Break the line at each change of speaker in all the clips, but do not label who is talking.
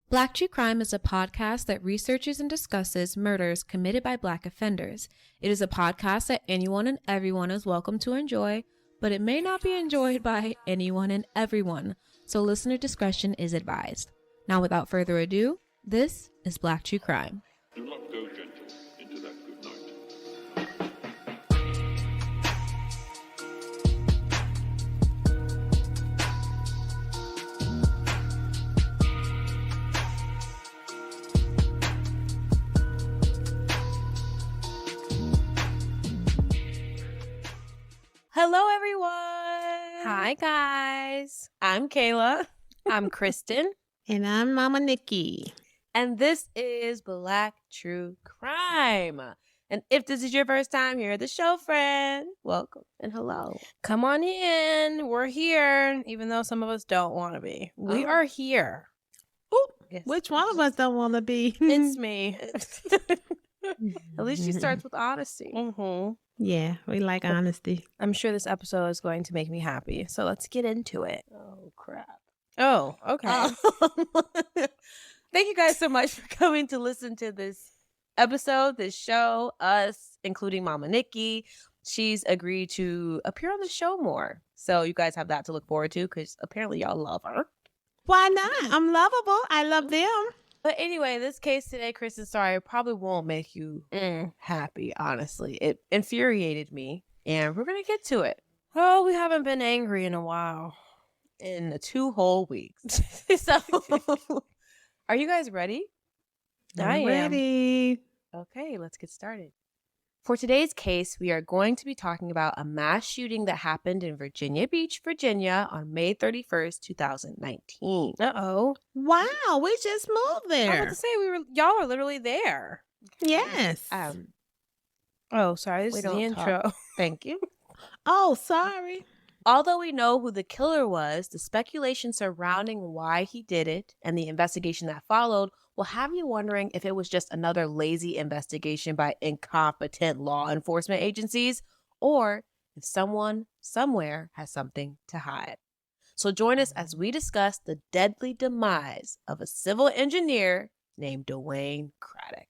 Black True Crime is a podcast that researches and discusses murders committed by Black offenders. It is a podcast that anyone and everyone is welcome to enjoy, but it may not be enjoyed by anyone and everyone, so listener discretion is advised. Now, without further ado, this is Black True Crime.
Do not go gentle into that good night.
Hello, everyone.
Hi, guys.
I'm Kayla.
I'm Kristen.
And I'm Mama Nikki.
And this is Black True Crime. And if this is your first time here at the show, friend, welcome and hello.
Come on in. We're here, even though some of us don't want to be. We are here.
Ooh,
Yes.
which one of us don't want to be?
It's me. At least she starts with honesty.
Mm-hmm.
Yeah, we like honesty.
I'm sure this episode is going to make me happy. So let's get into it.
Oh, crap.
Oh, okay.
Thank you guys so much for coming to listen to this episode, this show, us, including Mama Nikki. She's agreed to appear on the show more. So you guys have that to look forward to because apparently y'all love her.
Why not? I'm lovable. I love them.
But anyway, this case today, Kristen, sorry, probably won't make you happy, honestly. It infuriated me, and we're going to get to it
Oh, we haven't been angry in a while.
in the 2 whole weeks. So, are you guys ready?
I am.
Ready.
Okay, let's get started. For today's case, we are going to be talking about a mass shooting that happened in Virginia Beach, Virginia on May 31st, 2019.
Uh-oh.
Wow, we just moved
I was
there.
about to say, y'all were literally there.
Yes.
Oh, sorry. This
We
is the
don't
intro.
Thank you.
Oh, sorry.
Although we know who the killer was, the speculation surrounding why he did it and the investigation that followed will have you wondering if it was just another lazy investigation by incompetent law enforcement agencies or if someone somewhere has something to hide. So join us as we discuss the deadly demise of a civil engineer named DeWayne Craddock.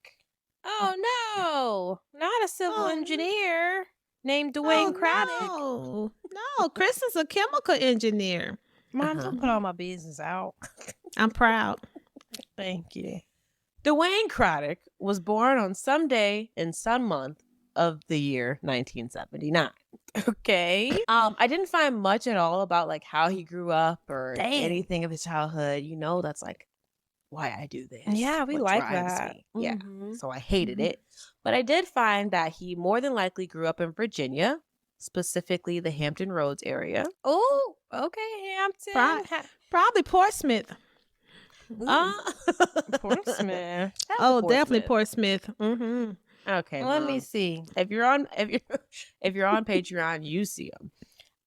Oh, no. Not a civil engineer named DeWayne Craddock.
No, Chris is a chemical engineer.
Mom, don't put all my business out.
I'm proud.
Thank you.
DeWayne Craddock was born on some day in some month of the year 1979.
Okay.
I didn't find much at all about like how he grew up or
Dang.
anything of his childhood. You know, that's like why I do this.
Yeah, we
what
like
drives
that.
me. Yeah.
Mhm.
So I hated it. But I did find that he more than likely grew up in Virginia, specifically the Hampton Roads area.
Oh, okay, Hampton.
Probably Portsmouth.
Portsmouth.
Oh, definitely Portsmouth. Mm-hmm.
Okay.
Let
Mom.
me see.
If you're on Patreon, you see them.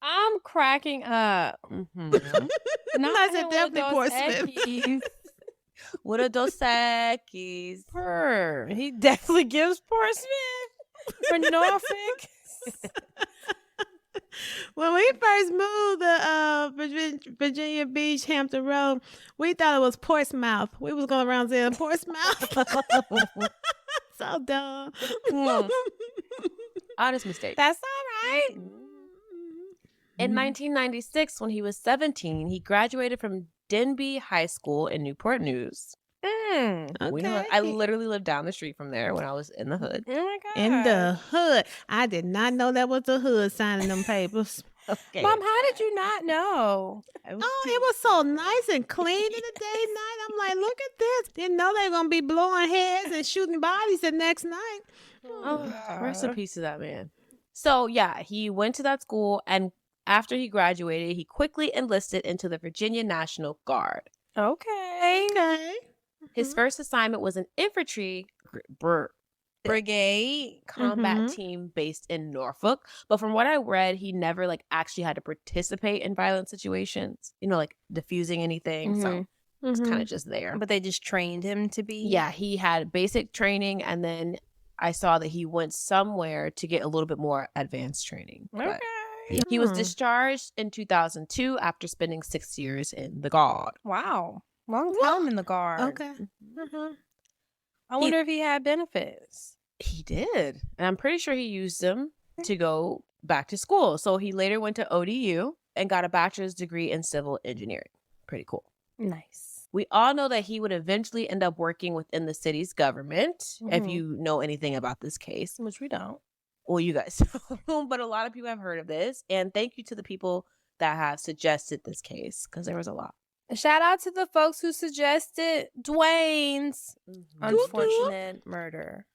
I'm cracking up.
Mm-hmm.
I said definitely Portsmouth.
What are those Sakis?
He definitely gives Portsmouth for Norfolk.
When we first moved to Virginia Beach, Hampton Road, we thought it was Portsmouth. We was going around saying Portsmouth. So dumb.
Honest mistake.
That's all right.
In 1996, when he was 17, he graduated from Denby High School in Newport News. We know, I literally lived down the street from there when I was in the hood.
Oh my God.
In the hood. I did not know that was the hood signing them papers.
Okay.
Mom, how did you not know?
Oh, it was so nice and clean in the day and night. I'm like, look at this. Didn't know they were going to be blowing heads and shooting bodies the next night.
Oh, rest in peace to that man. So, yeah, he went to that school, and after he graduated, he quickly enlisted into the Virginia National Guard.
Okay.
Okay.
His first assignment was an infantry
Brigade.
combat team based in Norfolk. But from what I read, he never like actually had to participate in violent situations, you know, like diffusing anything. So it's kind of just there.
But they just trained him to be.
Yeah, he had basic training, and then I saw that he went somewhere to get a little bit more advanced training. But
Okay.
he was discharged in 2002 after spending 6 years in the Guard.
Wow. Long time in the guard.
Okay.
I wonder if he had benefits.
He did. And I'm pretty sure he used them to go back to school. So he later went to ODU and got a bachelor's degree in civil engineering. Pretty cool.
Nice.
We all know that he would eventually end up working within the city's government, if you know anything about this case.
Which we don't.
Well, you guys don't, but a lot of people have heard of this. And thank you to the people that have suggested this case, because there was a lot.
Shout out to the folks who suggested DeWayne's unfortunate murder.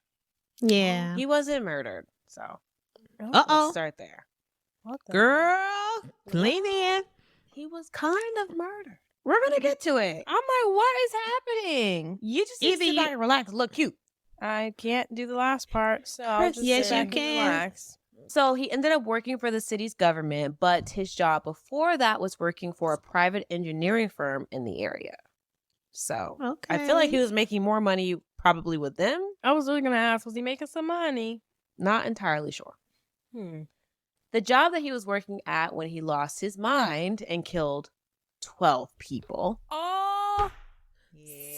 Yeah.
He wasn't murdered, so
Uh-oh.
let's start there.
What the
Girl, lean in.
He was kind of murdered.
We're gonna get to it. I'm like, what is happening?
You just need to sit back and relax and look cute.
I can't do the last part, so I'll just
Yes,
sit
you
back and
can.
relax.
So he ended up working for the city's government, but his job before that was working for a private engineering firm in the area. So
Okay.
I feel like he was making more money probably with them.
I was really gonna ask, was he making some money?
Not entirely sure. The job that he was working at when he lost his mind and killed 12 people.
Oh,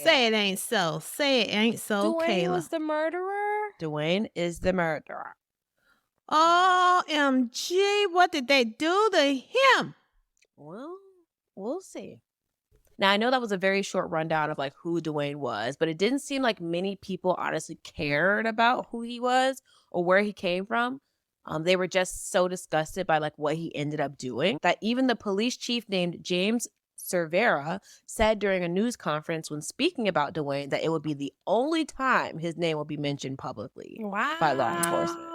Say it ain't so. Say it ain't so,
DeWayne
Kayla.
was the murderer.
DeWayne is the murderer.
OMG, what did they do to him?
Well, we'll see. Now, I know that was a very short rundown of like who DeWayne was, but it didn't seem like many people honestly cared about who he was or where he came from. They were just so disgusted by like what he ended up doing that even the police chief named James Cervera said during a news conference when speaking about DeWayne that it would be the only time his name will be mentioned publicly
Wow.
by law enforcement.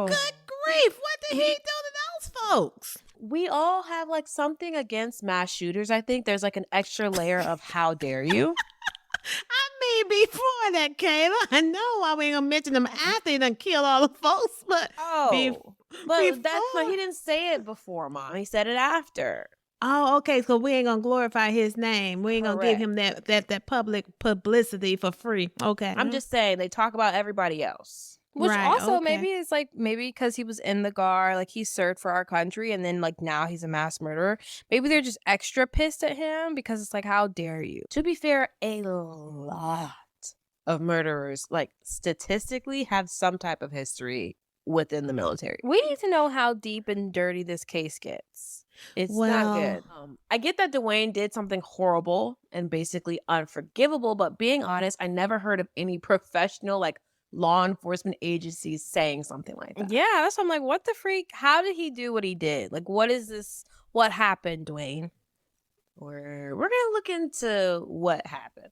Good grief, what did he do to those folks?
We all have like something against mass shooters. I think there's like an extra layer of how dare you.
I mean, before that, Kayla, I know why we ain't gonna mention them after he done killed all the folks, but
But that's
before-
he didn't say it before, Mom. He said it after.
oh, okay, so we ain't gonna glorify his name. We ain't gonna give him that public publicity for free. Okay.
I'm just saying they talk about everybody else.
Which
Right,
also
okay.
maybe it's like maybe because he was in the guard, like he served for our country, and then like now he's a mass murderer. Maybe they're just extra pissed at him because it's like, how dare you?
To be fair, a lot of murderers, like statistically, have some type of history within the military.
We need to know how deep and dirty this case gets.
It's
Well-
not good. I get that DeWayne did something horrible and basically unforgivable, but being honest, I never heard of any professional like law enforcement agencies saying something like that.
Yeah, that's why I'm like, what the freak? How did he do what he did? Like, what is this? What happened, DeWayne?
We're gonna look into what happened.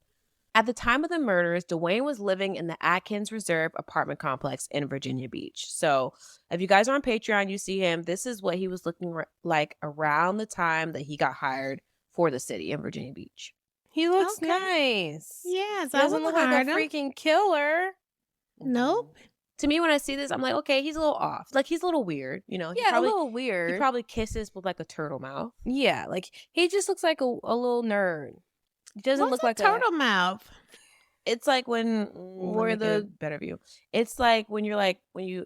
At the time of the murders, DeWayne was living in the Atkins Reserve apartment complex in Virginia Beach. So if you guys are on Patreon, you see him. This is what he was looking like around the time that he got hired for the city in Virginia Beach.
He looks
Okay.
nice.
yes,
He
I
doesn't
would
look like
hire
a
him.
freaking killer.
Nope.
To me, when I see this, I'm like, okay, he's a little off. Like, he's a little weird. You know,
Yeah, a little weird.
he probably kisses with like a turtle mouth.
Yeah, like he just looks like a little nerd. He doesn't
What's
look like
a turtle mouth?
It's like when
Where
let me get a
the-
better view. It's like when you're like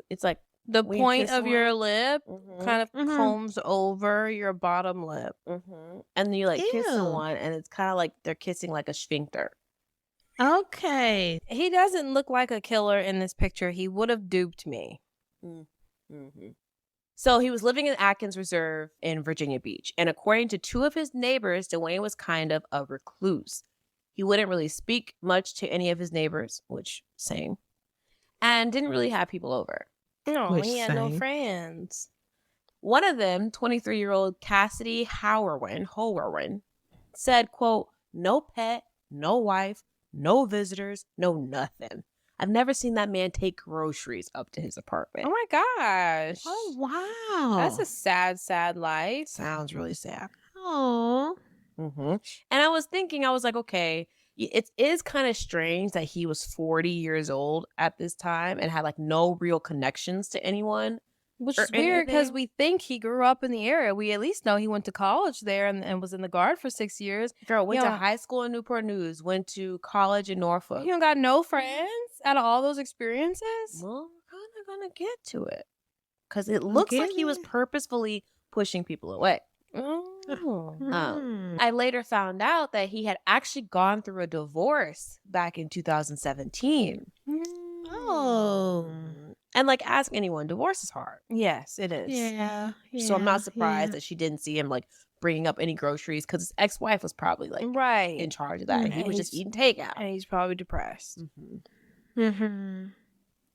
it's like
the
when you
point
kiss
of your lip
Mhm.
kind of
Mhm.
combs over your bottom lip.
and then you like kiss
Ew.
someone, and it's kind of like they're kissing like a sphincter.
Okay.
He doesn't look like a killer in this picture. He would have duped me.
So he was living in Atkins Reserve in Virginia Beach, and according to two of his neighbors, DeWayne was kind of a recluse. He wouldn't really speak much to any of his neighbors, which same, and didn't really have people over.
No,
Which
he had no
same.
friends.
One of them, 23-year-old Cassidy Howerwin, said, quote, "No pet, no wife, no visitors, no nothing. I've never seen that man take groceries up to his apartment."
Oh my gosh.
Oh wow.
That's a sad, sad life.
Sounds really sad.
Oh.
And I was thinking, I was like, okay, it is kind of strange that he was 40 years old at this time and had like no real connections to anyone.
Which
Or
is weird because
anything.
we think he grew up in the area. We at least know he went to college there and was in the guard for 6 years.
Girl went to
Yeah.
high school in Newport News, went to college in Norfolk.
He don't got no friends out of all those experiences.
Well, we're kind of going to get to it because it looks like he was
Get it.
purposefully pushing people away. I later found out that he had actually gone through a divorce back in 2017.
Oh.
And like, ask anyone, divorce is hard.
Yes, it is.
Yeah.
So I'm not surprised
yeah.
that she didn't see him like bringing up any groceries because his ex-wife was probably like
Right.
in charge of that. And he
And
was just
he's-
eating takeout.
And he's probably depressed.
Mm-hmm.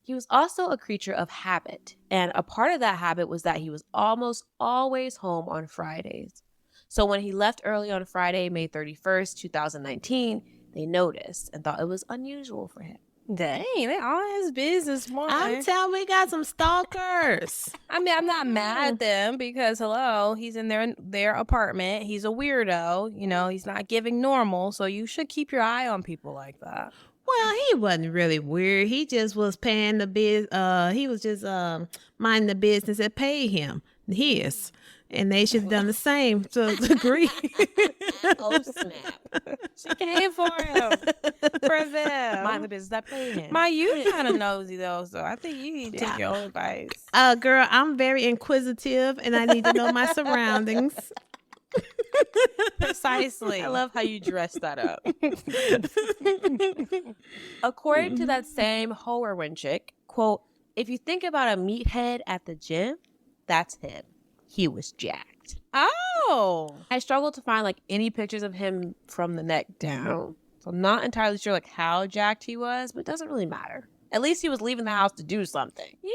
He was also a creature of habit. And a part of that habit was that he was almost always home on Fridays. So when he left early on Friday, May 31st, 2019, they noticed and thought it was unusual for him.
Dang, they all his business, boy.
I'm telling we got some stalkers.
I mean, I'm not mad at them because hello, he's in their apartment. He's a weirdo. You know, he's not giving normal. So you should keep your eye on people like that.
Well, he wasn't really weird. He just was paying the he was just minding the business that paid him. His. And they should have done the same to a degree.
Oh, snap.
She came for him. For them.
Mind the business that paid him.
You kind of nosy though, so I think you need to take your own advice.
Girl, I'm very inquisitive and I need to know my surroundings.
Precisely.
I love how you dress that up. According to that same Hoerwin chick, quote, if you think about a meathead at the gym, that's him. He was jacked.
Oh.
I struggled to find like any pictures of him from the neck down. So I'm not entirely sure like how jacked he was, but it doesn't really matter. At least he was leaving the house to do something.
Yeah,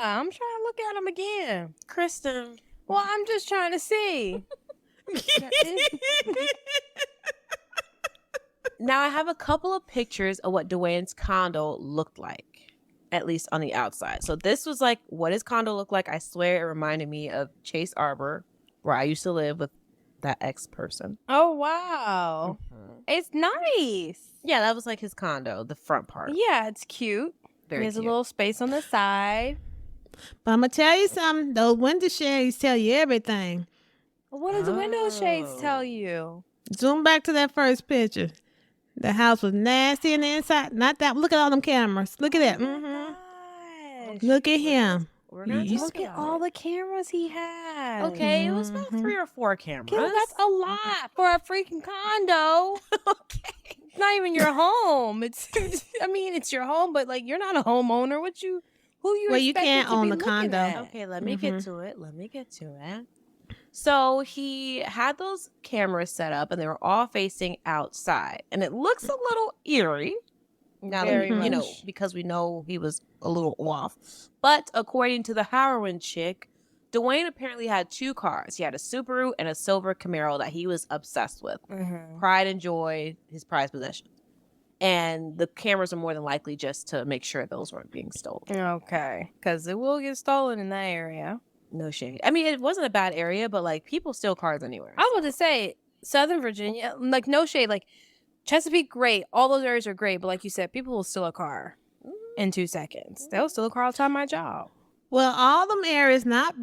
I'm trying to look at him again.
Kristen.
Well, I'm just trying to see.
Now I have a couple of pictures of what DeWayne's condo looked like. At least on the outside. So this was like what his condo looked like. I swear it reminded me of Chase Arbor, where I used to live with that ex-person.
Oh, wow. It's nice.
Yeah, that was like his condo, the front part.
Yeah, it's cute.
Very
There's
cute.
a little space on the side.
But I'm going to tell you something. Those window shades tell you everything.
What does the window shades
Oh.
tell you?
Zoom back to that first picture. The house was nasty in the inside. Not that. Look at all them cameras. Look at that. Mm-hmm.
Gosh.
Look at him.
We're gonna
You-
talk
Look at
about
all
it.
the cameras he has.
Okay, it was about 3 or 4 cameras.
Kill, that's a lot for a freaking condo.
Okay.
It's not even your home. I mean, it's your home, but like you're not a homeowner. Who you?
Well, you
expecting
can't
to be
own the
looking
condo.
at?
Okay, let me get to it. So he had those cameras set up and they were all facing outside. And it looks a little eerie. Now
Very
that,
much.
because we know he was a little off. But according to the Howerwin chick, DeWayne apparently had 2 cars. He had a Subaru and a silver Camaro that he was obsessed with. Pride and joy, his prized possession. And the cameras are more than likely just to make sure those weren't being stolen.
Okay, because it will get stolen in that area.
No shade. I mean, it wasn't a bad area, but like people steal cars anywhere.
I was about to say Southern Virginia, like no shade, like Chesapeake, great. All those areas are great, but like you said, people will steal a car in 2 seconds. They'll steal a car all the time. My job.
Well, all them areas not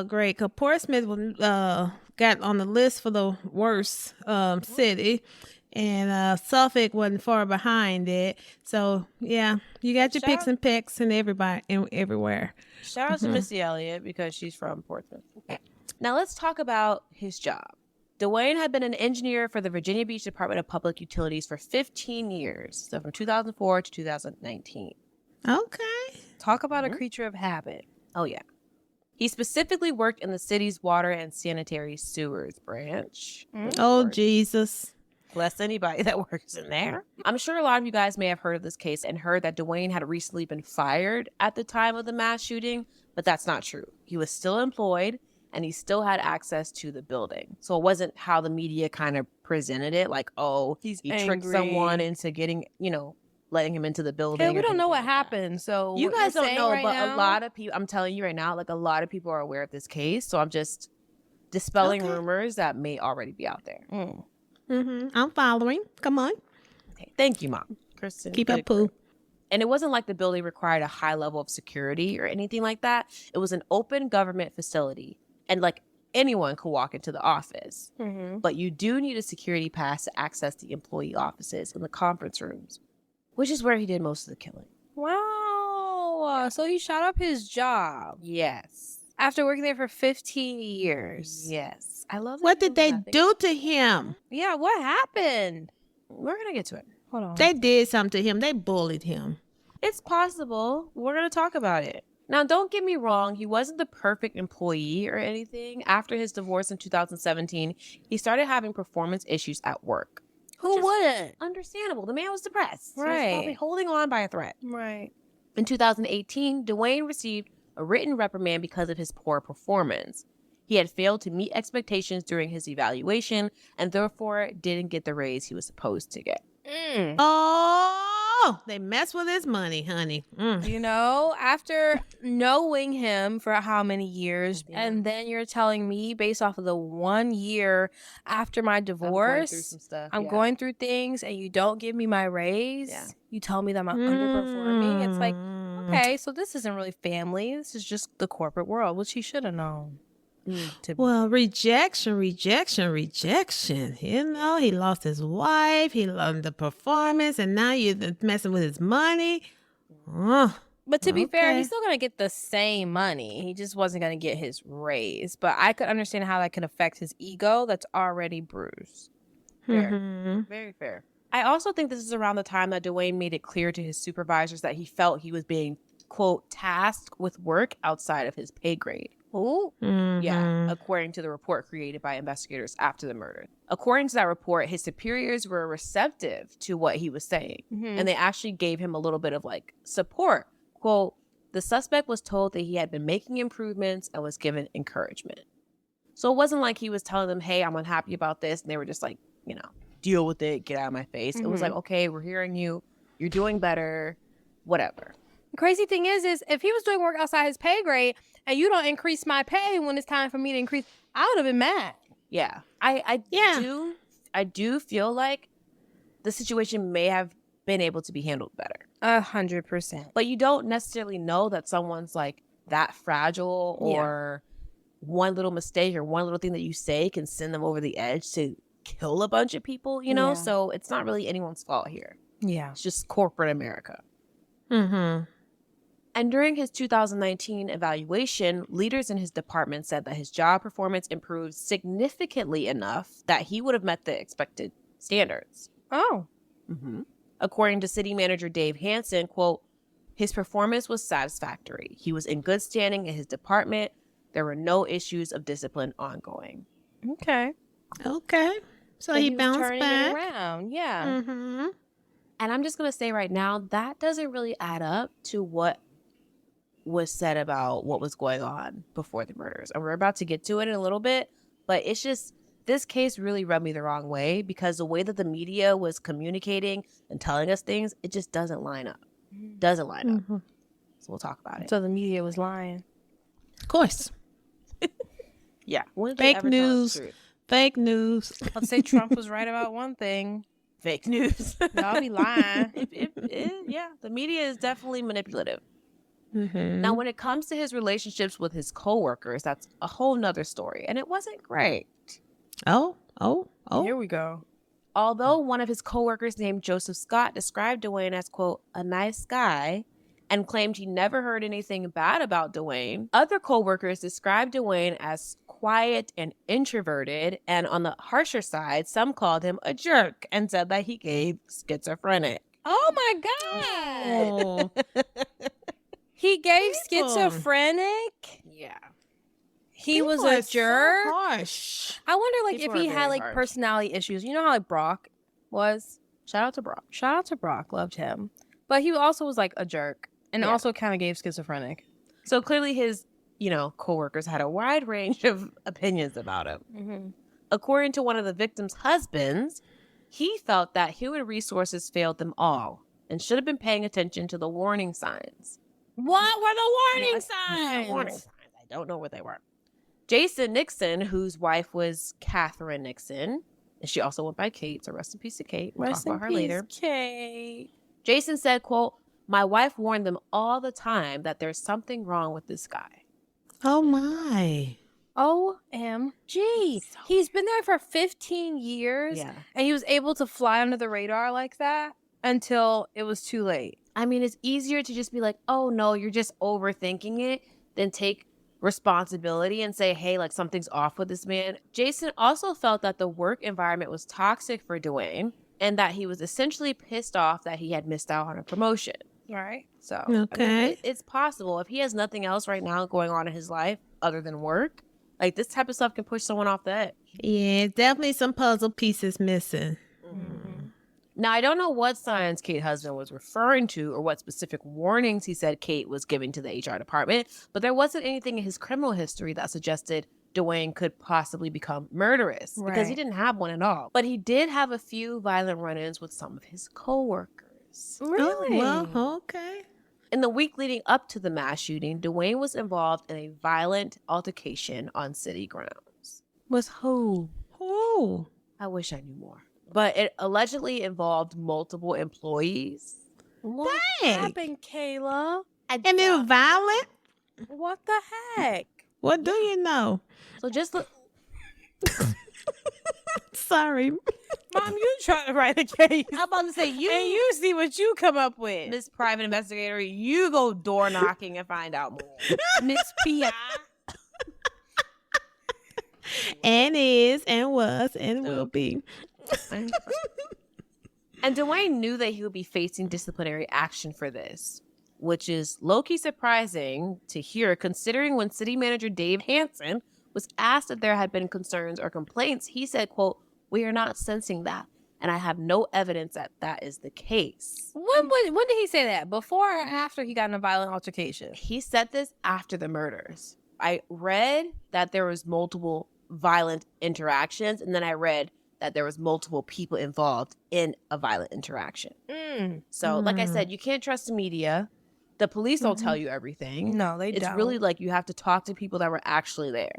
great. Cause Portsmouth was got on the list for the worst city, and Suffolk wasn't far behind it. So yeah, you got your
Shout-
picks and picks and everybody and everywhere.
Shout out to Missy Elliott because she's from Portsmouth. Now let's talk about his job. DeWayne had been an engineer for the Virginia Beach Department of Public Utilities for 15 years. So from 2004 to 2019.
Okay.
Talk about a creature of habit.
Oh, yeah. He specifically worked in the city's water and sanitary sewers branch.
Oh
Lord.
Jesus.
Bless anybody that works in there. I'm sure a lot of you guys may have heard of this case and heard that DeWayne had recently been fired at the time of the mass shooting, but that's not true. He was still employed and he still had access to the building. So it wasn't how the media kind of presented it, like, oh,
He's
he tricked
angry.
someone into getting, letting him into the building.
Okay, we
or
don't know what
anything like that.
happened. So
You
what
guys
you're
don't
saying
know,
right
but
now-
a lot of people, I'm telling you right now, like a lot of people are aware of this case. So I'm just dispelling
Okay.
rumors that may already be out there.
Mm.
I'm following. Come on.
Okay. Thank you, Mom. Kristen.
Keep
good
up, poo.
And it wasn't like the building required a high level of security or anything like that. It was an open government facility. And like anyone could walk into the office.
Mm-hmm.
But you do need a security pass to access the employee offices and the conference rooms, which is where he did most of the killing.
Wow. So he shot up his job.
Yes.
After working there for 15 years.
Yes. I love that.
What
he
did they
nothing.
do to him?
Yeah, what happened?
We're going to get to it.
Hold on.
They did something to him. They bullied him.
It's possible. We're going to talk about it. Now, don't get me wrong. He wasn't the perfect employee or anything. After his divorce in 2017, he started having performance issues at work.
Who wouldn't?
Understandable. The man was depressed. He was
Right.
probably holding on by a thread.
Right.
In 2018, DeWayne received a written reprimand because of his poor performance. He had failed to meet expectations during his evaluation and therefore didn't get the raise he was supposed to get.
Oh, they mess with his money, honey.
You know, after knowing him for how many years, and then you're telling me based off of the 1 year after my divorce, I'm going through things and you don't give me my raise.
Yeah.
You tell me that I'm underperforming. It's like, okay, so this isn't really family. This is just the corporate world, which he should have known.
Well, rejection. You know, he lost his wife. He lost the performance. And now you're messing with his money.
But to be fair,
Okay.
he's still going to get the same money. He just wasn't going to get his raise. But I could understand how that could affect his ego that's already bruised.
Mhm.
Very fair. I also think this is around the time that DeWayne made it clear to his supervisors that he felt he was being, quote, tasked with work outside of his pay grade.
Ooh.
Yeah, according to the report created by investigators after the murder. According to that report, his superiors were receptive to what he was saying, and they actually gave him a little bit of like support. Quote, the suspect was told that he had been making improvements and was given encouragement. So it wasn't like he was telling them, hey, I'm unhappy about this. And they were just like, you know, deal with it, get out of my face. It was like, okay, we're hearing you. You're doing better, whatever.
The crazy thing is if he was doing work outside his pay grade and you don't increase my pay when it's time for me to increase, I would have been mad.
Yeah. I do feel like the situation may have been able to be handled better.
100%.
But you don't necessarily know that someone's like that fragile or one little mistake or one little thing that you say can send them over the edge to kill a bunch of people, you know?
Yeah.
So it's not really anyone's fault here.
Yeah.
It's just corporate America.
Mm-hmm.
And during his 2019 evaluation, leaders in his department said that his job performance improved significantly enough that he would have met the expected standards.
Oh.
According to city manager Dave Hansen, quote, his performance was satisfactory. He was in good standing in his department. There were no issues of discipline ongoing.
Okay.
Okay. So he
was
bounced
turning
back.
it around. Yeah.
Mm-hmm.
And I'm just going to say right now, that doesn't really add up to what was said about what was going on before the murders. And we're about to get to it in a little bit, but it's just, this case really rubbed me the wrong way because the way that the media was communicating and telling us things, it just doesn't line up. Doesn't line up. So we'll talk about it.
So the media was lying.
Of course.
Yeah. When did they
Fake
ever tell us
news.
the truth?
Fake news.
Let's say Trump was right about one thing.
Fake news.
Y'all be lying.
Yeah, the media is definitely manipulative.
Mm-hmm.
Now, when it comes to his relationships with his coworkers, that's a whole nother story. And it wasn't great.
Oh.
Here we go.
Although one of his coworkers named Joseph Scott described DeWayne as, quote, a nice guy and claimed he never heard anything bad about DeWayne, other coworkers described DeWayne as quiet and introverted. And on the harsher side, some called him a jerk and said that he gave schizophrenic.
Oh my God.
Oh.
He gave
People.
schizophrenic.
Yeah.
He was
People
a
are so
jerk.
harsh.
I wonder, like,
People
if he
are
had
very
like
harsh.
personality issues. You know how like Brock was.
Shout out to Brock.
Shout out to Brock. Loved him, but he also was like a jerk, and
Yeah.
also kind of gave schizophrenic.
So clearly his, coworkers had a wide range of opinions about him. According to one of the victims' husbands, he felt that human resources failed them all and should have been paying attention to the warning signs.
What were the warning
Warning
signs?
signs. I don't know what they were. Jason Nixon, whose wife was Catherine Nixon, and she also went by Kate, so rest in peace to Kate. We'll talk about her later.
Kate.
Jason said, quote, my wife warned them all the time that there's something wrong with this guy.
Oh my.
OMG. He's been there for 15 years,
Yeah.
and he was able to fly under the radar like that until it was too late.
I mean, it's easier to just be like, oh, no, you're just overthinking it than take responsibility and say, hey, like something's off with this man. Jason also felt that the work environment was toxic for DeWayne and that he was essentially pissed off that he had missed out on a promotion.
Right. So,
Okay.
It's possible if he has nothing else right now going on in his life other than work, like this type of stuff can push someone off the edge.
Yeah, definitely some puzzle pieces missing.
Now, I don't know what signs Kate's husband was referring to or what specific warnings he said Kate was giving to the HR department, but there wasn't anything in his criminal history that suggested DeWayne could possibly become murderous because he didn't have one at all. But he did have a few violent run-ins with some of his coworkers.
Really?
Oh, well, okay.
In the week leading up to the mass shooting, DeWayne was involved in a violent altercation on city grounds.
With who?
Oh.
I wish I knew more. But it allegedly involved multiple employees.
What
Dang.
happened, Kayla?
And it was violent?
What the heck?
What do you know?
So just look.
Sorry.
Mom, you trying to write a case.
I'm about to say,
And you see what you come up with.
Miss Private Investigator, you go door knocking and find out more.
Miss P.I.
And is, and was, and will be.
And DeWayne knew that he would be facing disciplinary action for this, which is low-key surprising to hear considering when city manager Dave Hansen was asked if there had been concerns or complaints, he said, quote, "We are not sensing that, and I have no evidence that that is the case."
When did he say that? Before or after he got in a violent altercation?
He said this after the murders. I read that there was multiple violent interactions, and then I read that there was multiple people involved in a violent interaction. So, like I said, you can't trust the media. The police don't tell you everything.
No, they don't.
It's really like you have to talk to people that were actually there.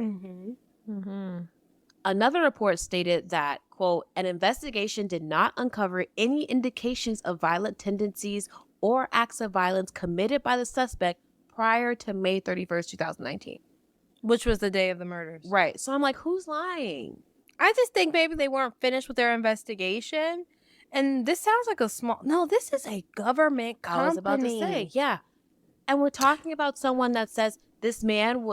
Another report stated that, quote, "an investigation did not uncover any indications of violent tendencies or acts of violence committed by the suspect prior to May 31st, 2019.
Which was the day of the murders.
Right. So I'm like, who's lying?
I just think maybe they weren't finished with their investigation. And this sounds like this is a government company.
I was about to say, yeah. And we're talking about someone that says this man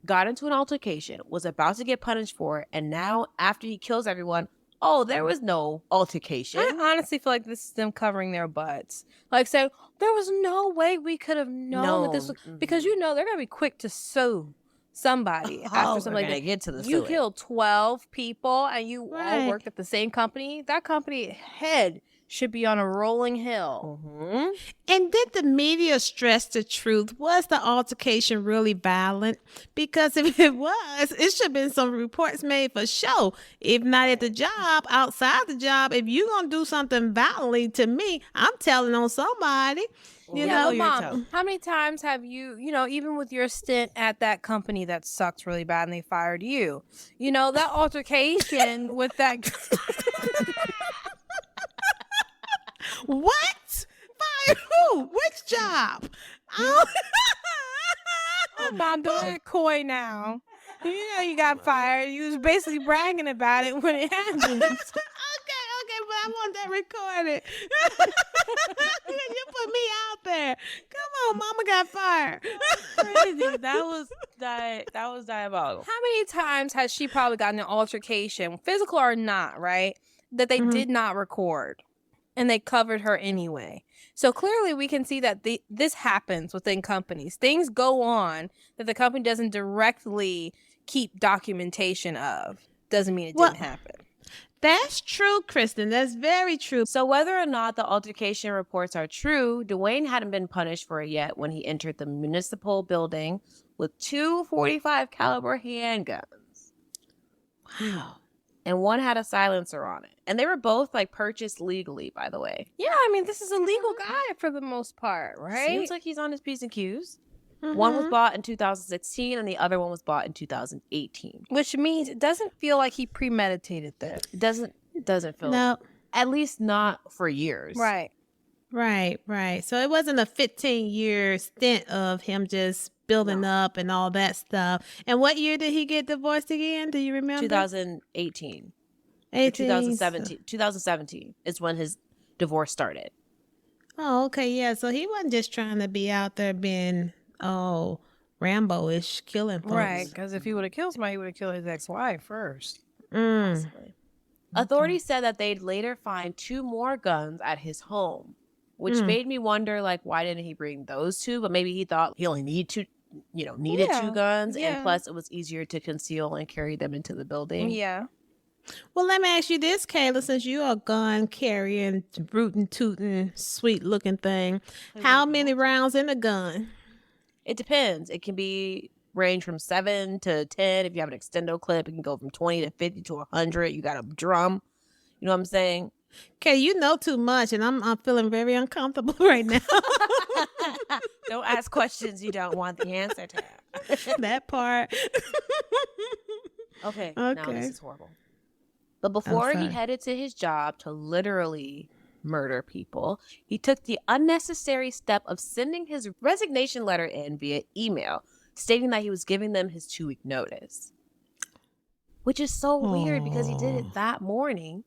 got into an altercation, was about to get punished for it, and now after he kills everyone, oh, there was no altercation.
I honestly feel like this is them covering their butts. Like saying, there was no way we could have known that this was, because they're going to be quick to sue somebody after something like that.
Get to the
You
suing.
killed 12 people and you all
Right.
worked at the same company. That company head should be on a rolling hill.
And did the media stress the truth? Was the altercation really violent? Because if it was, it should have been some reports made for sure. If not at the job, outside the job, if you're going to do something violently to me, I'm telling on somebody. You know,
Mom, how many times have you, even with your stint at that company that sucked really bad and they fired you, that altercation with that.
What? Fire who? Which job? Oh.
Mom, don't get coy now. You got fired. You was basically bragging about it when it happened.
Okay, but I want that recorded. You put me out there. Come on, Mama got fired.
Crazy. That was diabolical.
How many times has she probably gotten an altercation, physical or not, right, that they did not record and they covered her anyway? So clearly we can see that this happens within companies. Things go on that the company doesn't directly keep documentation of. Doesn't mean it didn't happen.
That's true, Kristen. That's very true.
So whether or not the altercation reports are true, DeWayne hadn't been punished for it yet when he entered the municipal building with 2 .45 caliber handguns.
Wow.
And one had a silencer on it. And they were both purchased legally, by the way.
Yeah, I mean, this is a legal guy for the most part, right?
Seems like he's on his P's and Q's. One was bought in 2016 and the other one was bought in 2018.
Which means it doesn't feel like he premeditated this.
It doesn't feel
No.
at least not for years.
Right.
Right. So it wasn't a 15-year stint of him just building up and all that stuff. And what year did he get divorced again? Do you remember?
2018.
18.
2017 is when his divorce started.
Oh, okay. Yeah. So he wasn't just trying to be out there being, Rambo-ish, killing folks.
Right, because if he would have killed somebody, he would have killed his ex-wife first.
Possibly. Authorities said that they'd later find 2 more guns at his home, which made me wonder, like, why didn't he bring those 2? But maybe he thought he only needed 2 guns, and plus it was easier to conceal and carry them into the building.
Yeah.
Well, let me ask you this, Kayla, since you're a gun carrying, rootin' tootin', sweet looking thing, how many rounds in a gun?
It depends. It can be range from 7 to 10. If you have an extendo clip, it can go from 20 to 50 to 100. You got a drum. You know what I'm saying?
Okay, you know too much, and I'm feeling very uncomfortable right now.
Don't ask questions you don't want the answer to.
That part.
Okay. Now this is horrible. But before he headed to his job to literally murder people, he took the unnecessary step of sending his resignation letter in via email, stating that he was giving them his 2-week notice. Which is so weird because he did it that morning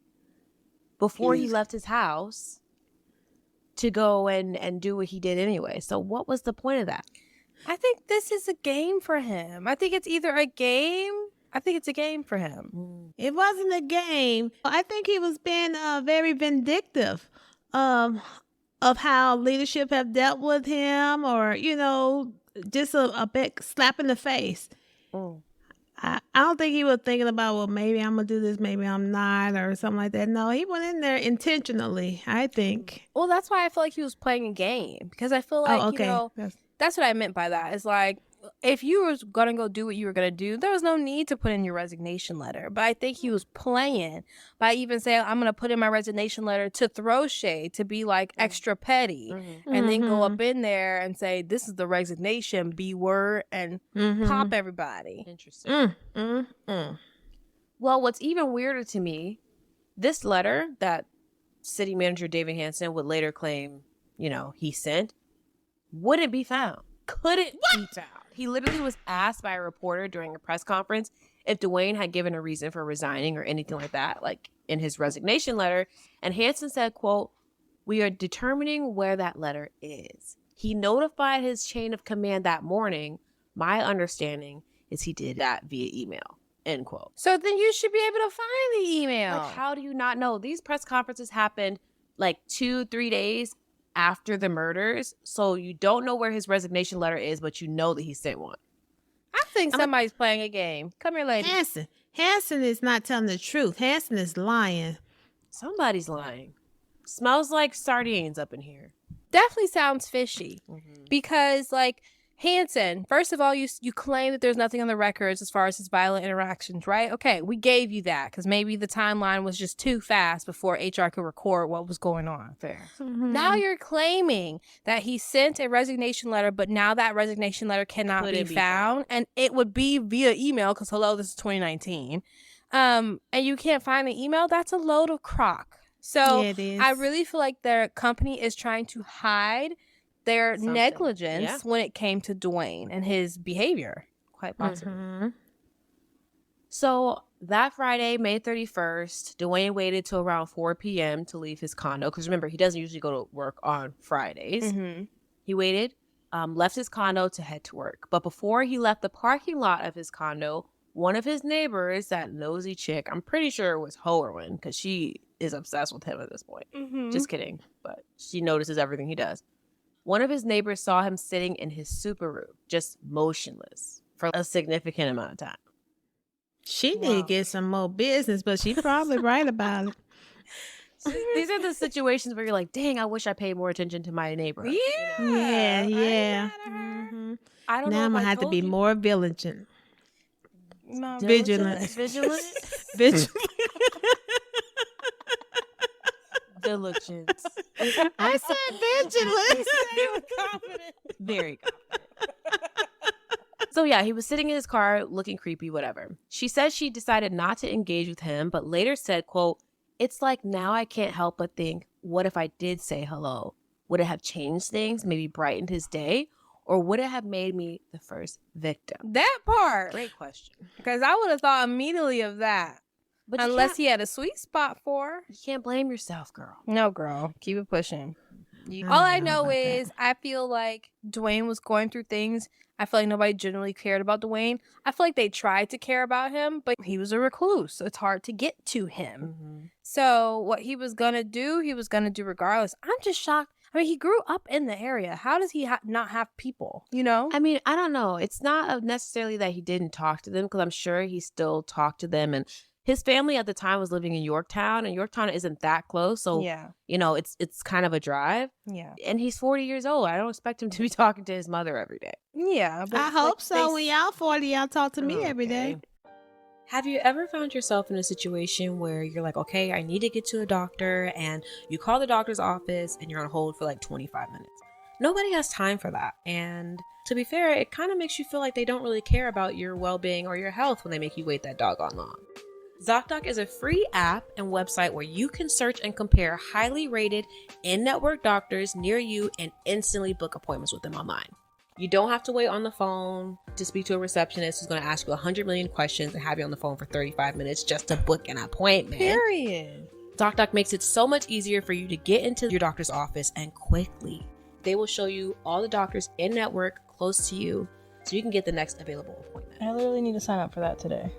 before he left his house to go and do what he did anyway. So what was the point of that?
I think this is a game for him. I think it's either a game. I think it's a game for him.
It wasn't a game. I think he was being very vindictive of how leadership have dealt with him, or, just a big slap in the face. I don't think he was thinking about, well, maybe I'm going to do this, maybe I'm not, or something like that. No, he went in there intentionally, I think.
Well, that's why I feel like he was playing a game, because I feel like, that's what I meant by that. It's like, if you were going to go do what you were going to do, there was no need to put in your resignation letter. But I think he was playing by even saying, I'm going to put in my resignation letter to throw shade, to be like extra petty, and then go up in there and say, this is the resignation, B word, and pop everybody.
Interesting. Well, what's even weirder to me, this letter that city manager David Hansen would later claim, he sent, wouldn't be found. Couldn't be found. He literally was asked by a reporter during a press conference if DeWayne had given a reason for resigning or anything like that, like in his resignation letter. And Hansen said, quote, "We are determining where that letter is. He notified his chain of command that morning. My understanding is he did that via email," end quote.
So then you should be able to find the email.
Like, how do you not know? These press conferences happened like 2-3 days after the murders, so you don't know where his resignation letter is, but you know that he sent one.
I think somebody's playing a game. Come here, lady.
Hansen is not telling the truth. Hansen is lying.
Somebody's lying. Smells like sardines up in here.
Definitely sounds fishy, because like Hansen, first of all, you claim that there's nothing on the records as far as his violent interactions, right? Okay, we gave you that because maybe the timeline was just too fast before HR could record what was going on.
Fair.
Now you're claiming that he sent a resignation letter, but now that resignation letter cannot be found, and it would be via email because, hello, this is 2019, and you can't find the email. That's a load of crock. So
yeah, it is.
I really feel like their company is trying to hide their negligence when it came to DeWayne and his behavior.
Quite possibly. So that Friday, May 31st, DeWayne waited till around 4 p.m. to leave his condo. Because remember, he doesn't usually go to work on Fridays. He waited, left his condo to head to work. But before he left the parking lot of his condo, one of his neighbors, that nosy chick, I'm pretty sure it was Hoerwin, because she is obsessed with him at this point. Just kidding. But she notices everything he does. One of his neighbors saw him sitting in his Subaru, just motionless, for a significant amount of time.
She need to get some more business, but she's probably right about it.
These are the situations where you're like, dang, I wish I paid more attention to my neighborhood.
Yeah.
I don't know.
Now I'm going to have to be more vigilant. Vigilant.
Diligence.
I said vigilant.
Very confident. So yeah, he was sitting in his car looking creepy, whatever. She says she decided not to engage with him, but later said, quote, "It's like now I can't help but think, what if I did say hello? Would it have changed things, maybe brightened his day? Or would it have made me the first victim?"
That part.
Great question.
Because I would have thought immediately of that.
But
unless he had a sweet spot for her.
You can't blame yourself, girl.
No, girl. Keep it pushing. All I
don't know
know
about that.
is I feel like Dwayne was going through things. I feel like nobody generally cared about Dwayne. I feel like they tried to care about him, but he was a recluse, so it's hard to get to him.
Mm-hmm.
So what he was going to do, he was going to do regardless. I'm just shocked. I mean, he grew up in the area. How does he not have people, you know?
I mean, I don't know. It's not necessarily that he didn't talk to them, because I'm sure he still talked to them. And his family at the time was living in Yorktown, and Yorktown isn't that close. So,
Yeah.
you know, it's kind of a drive.
Yeah.
And he's 40 years old. I don't expect him to be talking to his mother every day.
Yeah. But
I hope so. When y'all 40, y'all talk to me every day.
Okay.
Have you ever found yourself in a situation where you're like, okay, I need to get to a doctor, and you call the doctor's office and you're on hold for like 25 minutes? Nobody has time for that. And to be fair, it kind of makes you feel like they don't really care about your well-being or your health when they make you wait that doggone long. ZocDoc is a free app and website where you can search and compare highly rated in-network doctors near you and instantly book appointments with them online. You don't have to wait on the phone to speak to a receptionist who's going to ask you 100 million questions and have you on the phone for 35 minutes just to book an appointment.
Period.
ZocDoc makes it so much easier for you to get into your doctor's office and quickly. They will show you all the doctors in network close to you so you can get the next available appointment.
I literally need to sign up for that today.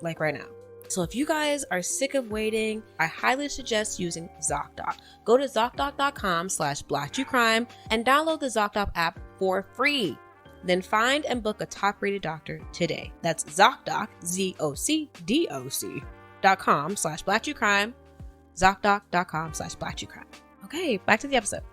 Like right now. So if you guys are sick of waiting, I highly suggest using ZocDoc. Go to ZocDoc.com/BlackTrueCrime and download the ZocDoc app for free. Then find and book a top-rated doctor today. That's ZocDoc, ZocDoc.com/BlackTrueCrime, ZocDoc.com/BlackTrueCrime. Okay, back to the episode.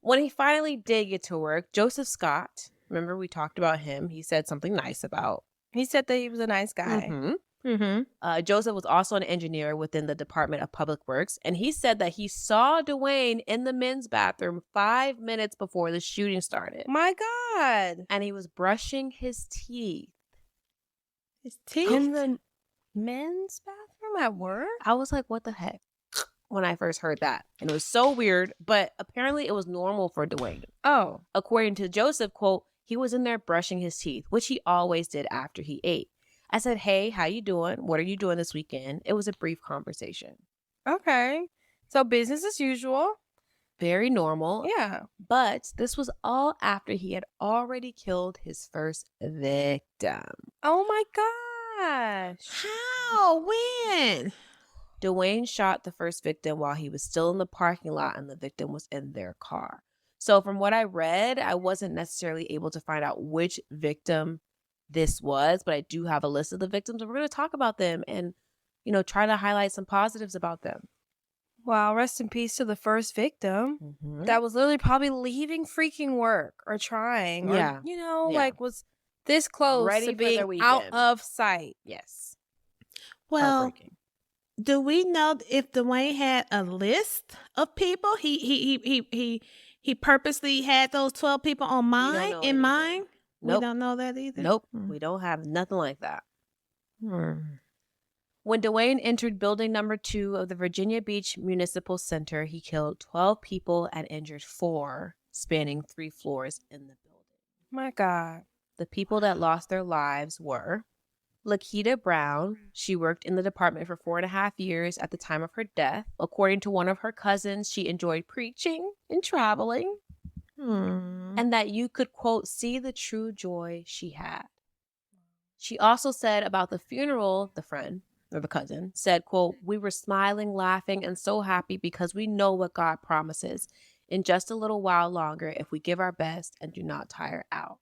When he finally did get to work, Joseph Scott, remember we talked about him, he said something nice about.
He said that he was a nice guy.
Mm-hmm.
Mm-hmm.
Joseph was also an engineer within the Department of Public Works, and he said that he saw DeWayne in the men's bathroom 5 minutes before the shooting started.
My God.
And he was brushing his teeth.
His teeth?
In the men's bathroom at work?
I was like, what the heck? When I first heard that. And it was so weird, but apparently it was normal for DeWayne.
Oh.
According to Joseph, quote, he was in there brushing his teeth, which he always did after he ate. I said, hey, how you doing? What are you doing this weekend? It was a brief conversation.
Okay. So business as usual.
Very normal.
Yeah.
But this was all after he had already killed his first victim.
Oh my gosh.
How? When?
DeWayne shot the first victim while he was still in the parking lot, and the victim was in their car. So from what I read, I wasn't necessarily able to find out which victim this was, but I do have a list of the victims, and we're going to talk about them and, you know, try to highlight some positives about them.
Wow, rest in peace to the first victim.
Mm-hmm.
That was literally probably leaving freaking work or trying.
Yeah.
Or, you know,
Yeah.
like was this close
Ready
to
for their
being out
weekend.
of sight.
Yes.
Well,
Heartbreaking.
do we know if Dwayne had a list of people? He purposely had those 12 people on
know anything.
mind.
Nope.
We don't know that either.
Nope.
Mm.
We don't have nothing like that. When DeWayne entered building number 2 of the Virginia Beach Municipal Center, he killed 12 people and injured 4, spanning 3 floors in the building.
My God.
The people that lost their lives were Lakita Brown. She worked in the department for 4.5 years at the time of her death. According to one of her cousins, she enjoyed preaching and traveling, and that you could, quote, see the true joy she had. She also said about the funeral, the friend, or the cousin, said, quote, we were smiling, laughing, and so happy because we know what God promises in just a little while longer if we give our best and do not tire out.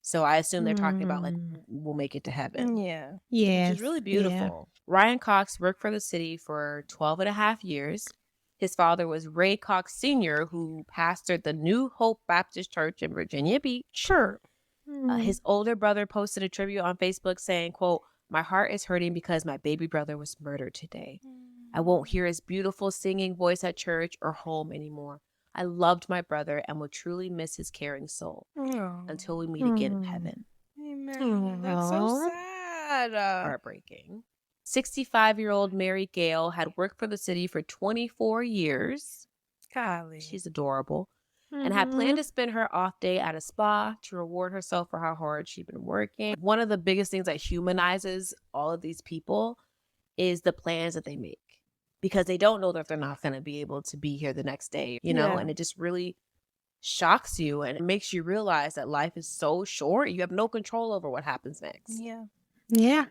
So I assume they're talking about, like, we'll make it to heaven.
Yeah.
Yeah.
Which is really beautiful. Ryan Cox worked for the city for 12.5 years. His father was Ray Cox Sr., who pastored the New Hope Baptist Church in Virginia Beach.
Sure.
His older brother posted a tribute on Facebook saying, quote, my heart is hurting because my baby brother was murdered today. I won't hear his beautiful singing voice at church or home anymore. I loved my brother and will truly miss his caring soul until we meet again in heaven.
Amen. That's so sad.
Heartbreaking. 65-year-old Mary Gale had worked for the city for 24 years.
Golly.
She's adorable. And had planned to spend her off day at a spa to reward herself for how hard she'd been working. One of the biggest things that humanizes all of these people is the plans that they make. because they don't know that they're not going to be able to be here the next day, you know,
Yeah.
and it just really shocks you and it makes you realize that life is so short. You have no control over what happens next.
Yeah.
Yeah.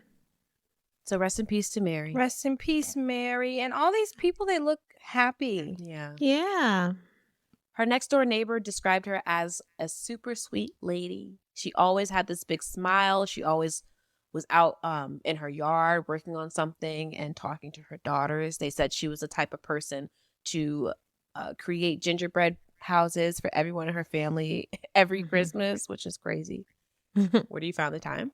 So rest in peace to Mary.
Rest in peace, Mary. And all these people, they look happy.
Yeah.
Yeah.
Her next door neighbor described her as a super sweet lady. She always had this big smile. She always was out in her yard working on something and talking to her daughters. They said she was the type of person to create gingerbread houses for everyone in her family every Christmas, which is crazy. Where do you find the time?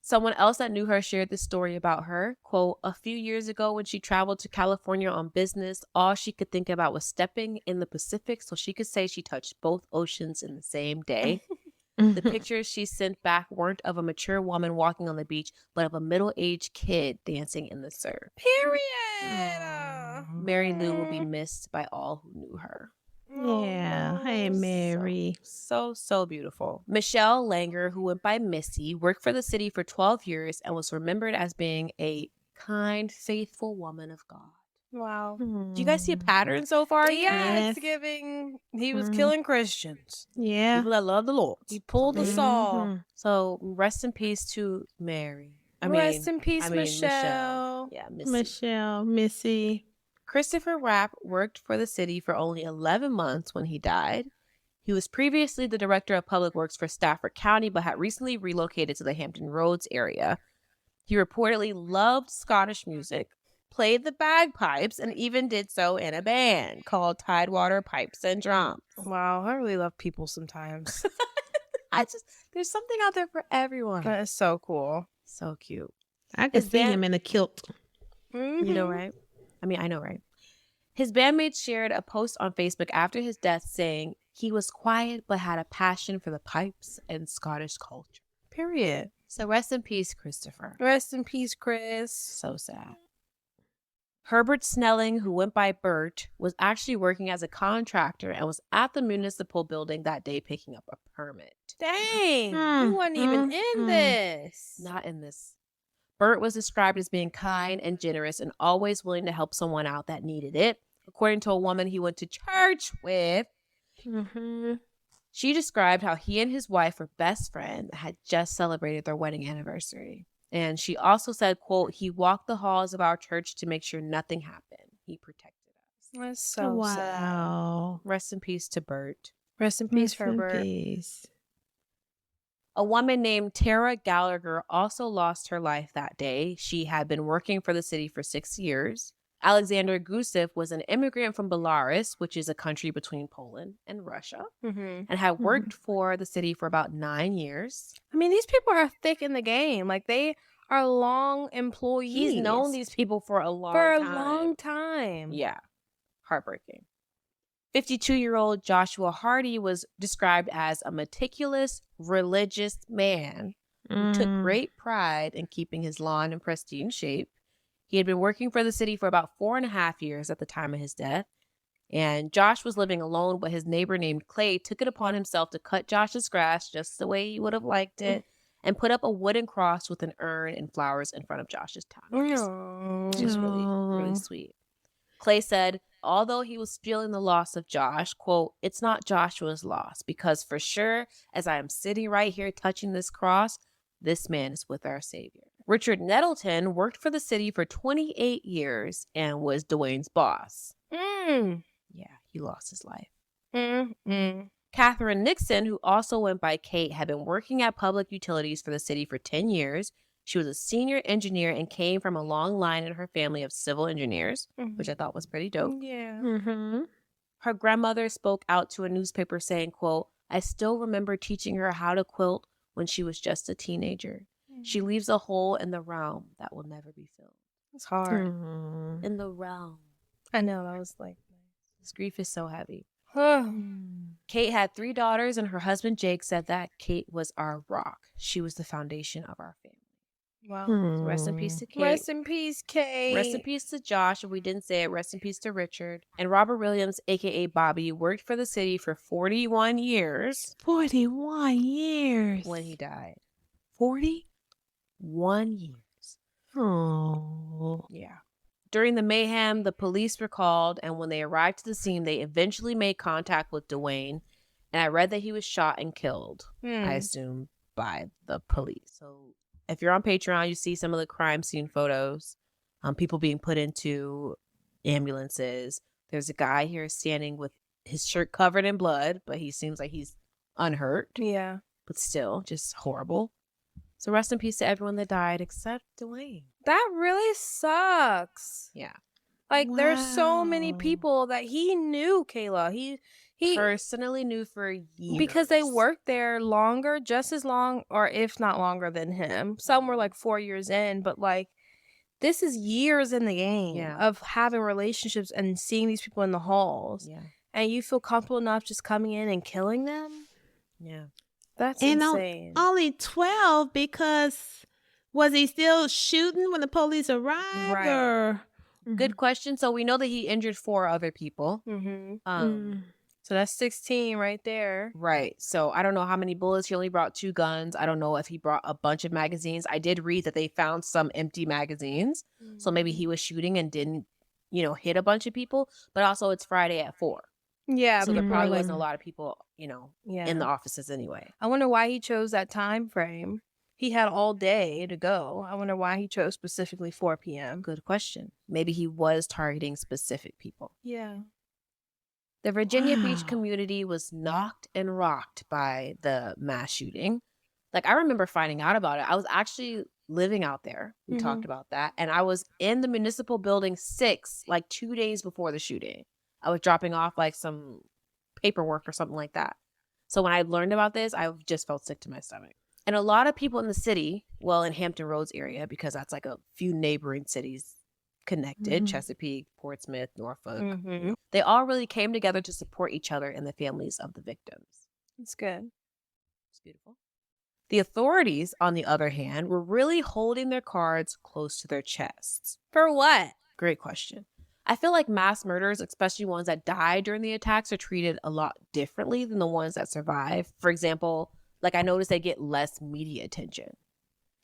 Someone else that knew her shared this story about her. Quote, a few years ago when she traveled to California on business, all she could think about was stepping in the Pacific so she could say she touched both oceans in the same day. The pictures she sent back weren't of a mature woman walking on the beach, but of a middle-aged kid dancing in the surf.
Period.
Mary Lou will be missed by all who knew her.
Yeah. Hey, Mary.
So beautiful. Michelle Langer, who went by Missy, worked for the city for 12 years and was remembered as being a kind, faithful woman of God.
Wow.
Do you guys see a pattern so far?
Yeah,
Yes.
it's giving. He was killing Christians.
Yeah.
People that love the Lord.
He pulled us all.
So rest in peace to Mary.
Rest in peace, Michelle.
Yeah, Missy.
Michelle, Missy.
Christopher Rapp worked for the city for only 11 months when he died. He was previously the director of public works for Stafford County, but had recently relocated to the Hampton Roads area. He reportedly loved Scottish music, played the bagpipes, and even did so in a band called Tidewater Pipes and Drums.
Wow, I really love people sometimes.
There's something out there for everyone.
That is so cool.
So cute.
I could
His
see
band-
him in a kilt.
You know, right? I mean, I know, right? His bandmates shared a post on Facebook after his death saying he was quiet but had a passion for the pipes and Scottish culture.
Period.
So rest in peace, Christopher.
Rest in peace, Chris.
So sad. Herbert Snelling, who went by Bert, was actually working as a contractor and was at the municipal building that day picking up a permit.
Dang. He wasn't even in this.
Not in this. Bert was described as being kind and generous and always willing to help someone out that needed it. According to a woman he went to church with, she described how he and his wife were best friends and had just celebrated their wedding anniversary. And she also said, quote, he walked the halls of our church to make sure nothing happened. He protected us.
That's so sad.
Wow.
Rest in peace to Bert.
Rest in peace,
Rest in
Herbert.
peace.
A woman named Tara Gallagher also lost her life that day. She had been working for the city for 6 years. Alexander Gusev was an immigrant from Belarus, which is a country between Poland and Russia, and had worked for the city for about 9 years.
I mean, these people are thick in the game. Like, they are long employees.
He's known these people for a long
time.
Yeah. Heartbreaking. 52-year-old Joshua Hardy was described as a meticulous, religious man who took great pride in keeping his lawn in pristine shape. He had been working for the city for about 4.5 years at the time of his death. And Josh was living alone, but his neighbor named Clay took it upon himself to cut Josh's grass just the way he would have liked it and put up a wooden cross with an urn and flowers in front of Josh's tomb. Which is really, really sweet. Clay said, although he was feeling the loss of Josh, quote, it's not Joshua's loss because for sure, as I am sitting right here touching this cross, this man is with our Savior. Richard Nettleton worked for the city for 28 years and was DeWayne's boss. Yeah, he lost his life. Catherine Nixon, who also went by Kate, had been working at public utilities for the city for 10 years. She was a senior engineer and came from a long line in her family of civil engineers, which I thought was pretty dope.
Yeah.
Her grandmother spoke out to a newspaper saying, quote, I still remember teaching her how to quilt when she was just a teenager. She leaves a hole in the realm that will never be filled.
It's hard.
In the realm.
I know. That was like...
This grief is so heavy. Kate had 3 daughters, and her husband Jake said that Kate was our rock. She was the foundation of our family.
Wow.
So rest in peace to Kate.
Rest in peace, Kate.
Rest in peace to Josh. If we didn't say it, rest in peace to Richard. And Robert Williams, a.k.a. Bobby, worked for the city for 41 years.
41 years.
When he died. 41 years.
Oh.
Yeah. During the mayhem, the police were called, and when they arrived to the scene, they eventually made contact with DeWayne, and I read that he was shot and killed, I assume, by the police. So if you're on Patreon, you see some of the crime scene photos, people being put into ambulances. There's a guy here standing with his shirt covered in blood, but he seems like he's unhurt.
Yeah.
But still, just horrible. So rest in peace to everyone that died except DeWayne.
That really sucks.
Yeah.
Like, there's so many
Wow.
people that he knew, Kayla. He
Personally knew for years.
because they worked there longer, just as long, or if not longer than him. Some were like 4 years in, but like, this is years in the game of having relationships and seeing these people in the halls.
Yeah.
And you feel comfortable enough just coming in and killing them?
Yeah.
That's
And
insane.
only 12 because was he still shooting when the police arrived?
Right.
Or?
Good question. So we know that he injured 4 other people.
So that's 16 right there.
Right. So I don't know how many bullets. He only brought 2 guns. I don't know if he brought a bunch of magazines. I did read that they found some empty magazines. So maybe he was shooting and didn't, hit a bunch of people. But also it's Friday at 4.
Yeah.
So there
but
probably
like-
wasn't a lot of people, in the offices anyway.
I wonder why he chose that time frame. He had all day to go. I wonder why he chose specifically 4 p.m.
Good question. Maybe he was targeting specific people.
Yeah.
The Virginia Beach
Wow.
community was knocked and rocked by the mass shooting. Like, I remember finding out about it. I was actually living out there. We talked about that. And I was in the municipal building 6, like 2 days before the shooting. I was dropping off like some paperwork or something like that. So when I learned about this, I just felt sick to my stomach. And a lot of people in the city, well, in Hampton Roads area, because that's like a few neighboring cities connected, Chesapeake, Portsmouth, Norfolk. They all really came together to support each other and the families of the victims.
That's good.
It's beautiful. The authorities, on the other hand, were really holding their cards close to their chests.
For what?
Great question. I feel like mass murders, especially ones that die during the attacks, are treated a lot differently than the ones that survive. For example, like I noticed they get less media attention,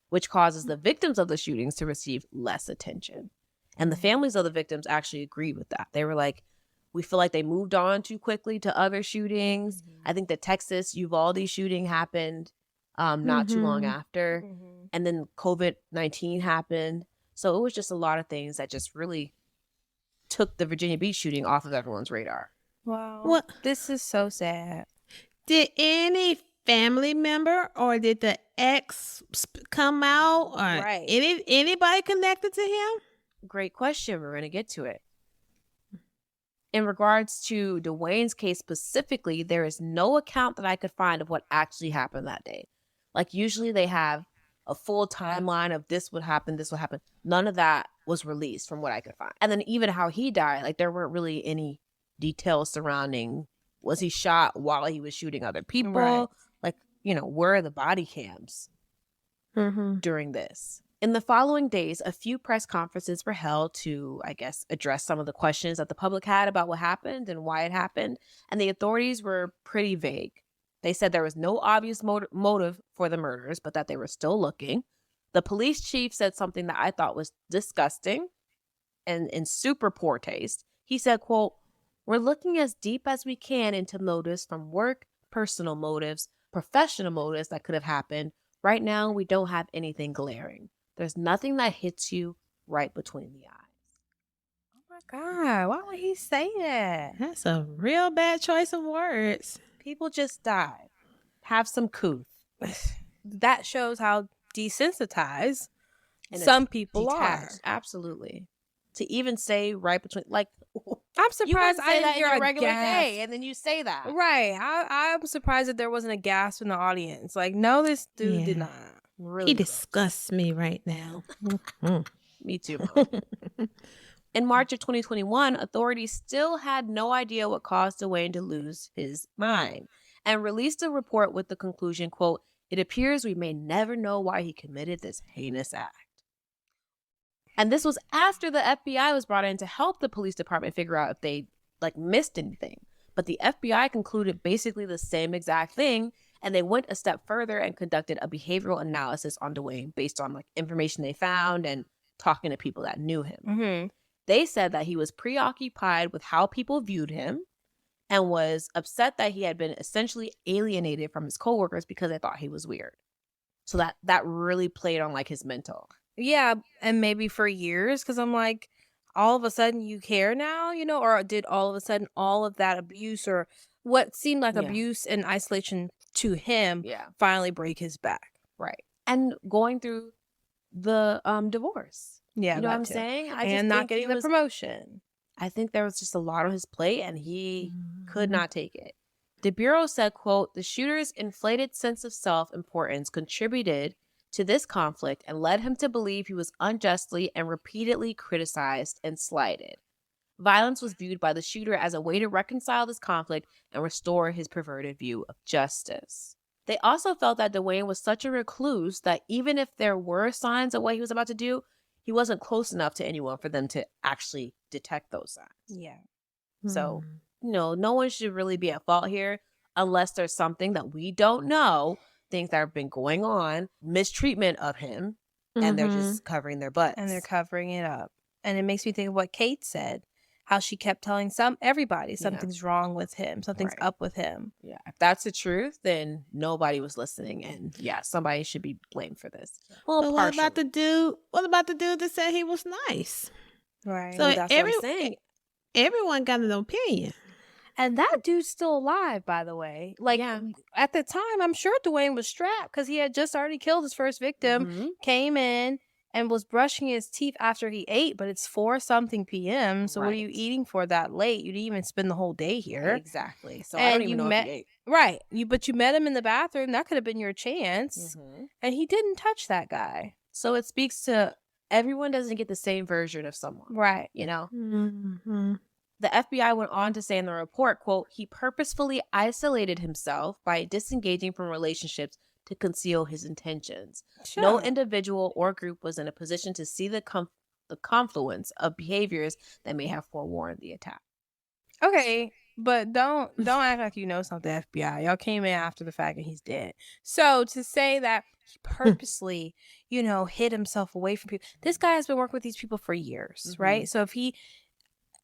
which causes the victims of the shootings to receive less attention. And the families of the victims actually agreed with that. They were like, we feel like they moved on too quickly to other shootings. I think the Texas Uvalde shooting happened not too long after. And then COVID-19 happened. So it was just a lot of things that just really took the Virginia Beach shooting off of everyone's radar.
Wow.
What?
This is so sad.
Did any family member or did the ex come out or
Right.
anybody connected to him?
Great question. We're going to get to it. In regards to DeWayne's case specifically, there is no account that I could find of what actually happened that day. Like usually they have a full timeline of this would happen, this would happen. None of that was released from what I could find. And then even how he died, like there weren't really any details surrounding, was he shot while he was shooting other people?
Right.
Like, where are the body cams during this? In the following days, a few press conferences were held to, I guess, address some of the questions that the public had about what happened and why it happened. And the authorities were pretty vague. They said there was no obvious motive for the murders, but that they were still looking. The police chief said something that I thought was disgusting and in super poor taste. He said, quote, "We're looking as deep as we can into motives from work, personal motives, professional motives that could have happened. Right now, we don't have anything glaring. There's nothing that hits you right between the eyes."
Oh my God. Why would he say that?
That's a real bad choice of words.
People just died. Have some couth.
That shows how desensitized
And
some
it's
people are.
detached. Absolutely. To even say right between, like,
I'm surprised
you wouldn't say that in
hear
your
a
regular
gasp.
day, and then you say that.
Right. I'm surprised that there wasn't a gasp in the audience. Like, no, this dude did
Yeah.
not.
Really
He
gross.
disgusts me right now.
Me too. Mom. In March of 2021, authorities still had no idea what caused DeWayne to lose his mind and released a report with the conclusion, quote, "It appears we may never know why he committed this heinous act." And this was after the FBI was brought in to help the police department figure out if they missed anything. But the FBI concluded basically the same exact thing, and they went a step further and conducted a behavioral analysis on DeWayne based on information they found and talking to people that knew him. They said that he was preoccupied with how people viewed him and was upset that he had been essentially alienated from his coworkers because they thought he was weird. So that really played on like his mental.
Yeah, and maybe for years, because I'm like, all of a sudden you care now, or did all of a sudden all of that abuse or what seemed like abuse and isolation to him finally break his back?
Right. And going through the divorce.
Yeah,
you know what I'm saying?
And not getting the promotion.
I think there was just a lot on his plate and he could not take it. The Bureau said, quote, the shooter's inflated sense of self-importance contributed to this conflict and led him to believe he was unjustly and repeatedly criticized and slighted. Violence was viewed by the shooter as a way to reconcile this conflict and restore his perverted view of justice. They also felt that DeWayne was such a recluse that even if there were signs of what he was about to do, he wasn't close enough to anyone for them to actually detect those signs.
Yeah.
So, no one should really be at fault here unless there's something that we don't know, things that have been going on, mistreatment of him, and they're just covering their butts.
And they're covering it up. And it makes me think of what Kate said, how she kept telling everybody something's wrong with him, something's up with him.
Yeah. If that's the truth, then nobody was listening. And somebody should be blamed for this. Well,
but what about the dude? What about the dude that said he was nice?
Right.
So
that's what I'm saying.
Everyone got an opinion.
And that dude's still alive, by the way. Like, at the time, I'm sure DeWayne was strapped because he had just already killed his first victim, came in and was brushing his teeth after he ate, but it's 4-something p.m. So what are you eating for that late? You didn't even spend the whole day here.
Exactly. So I don't even know if he ate.
Right. But you met him in the bathroom. That could have been your chance. And he didn't touch that guy.
So it speaks to everyone doesn't get the same version of someone.
Right.
The FBI went on to say in the report, quote, he purposefully isolated himself by disengaging from relationships to conceal his intentions.
Sure.
No individual or group was in a position to see the confluence of behaviors that may have forewarned the attack.
Okay, but don't act like you know something, FBI. Y'all came in after the fact and he's dead. So to say that he purposely, hid himself away from people. This guy has been working with these people for years, right? So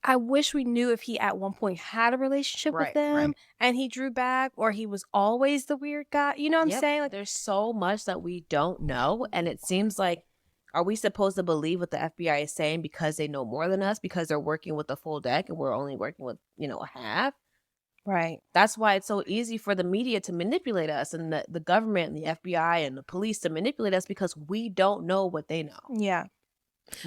I wish we knew if he at one point had a relationship with them and he drew back, or he was always the weird guy. You know what I'm saying? Like,
there's so much that we don't know. And it seems like, are we supposed to believe what the FBI is saying because they know more than us, because they're working with the full deck and we're only working with, a half?
Right.
That's why it's so easy for the media to manipulate us and the government and the FBI and the police to manipulate us because we don't know what they know.
Yeah.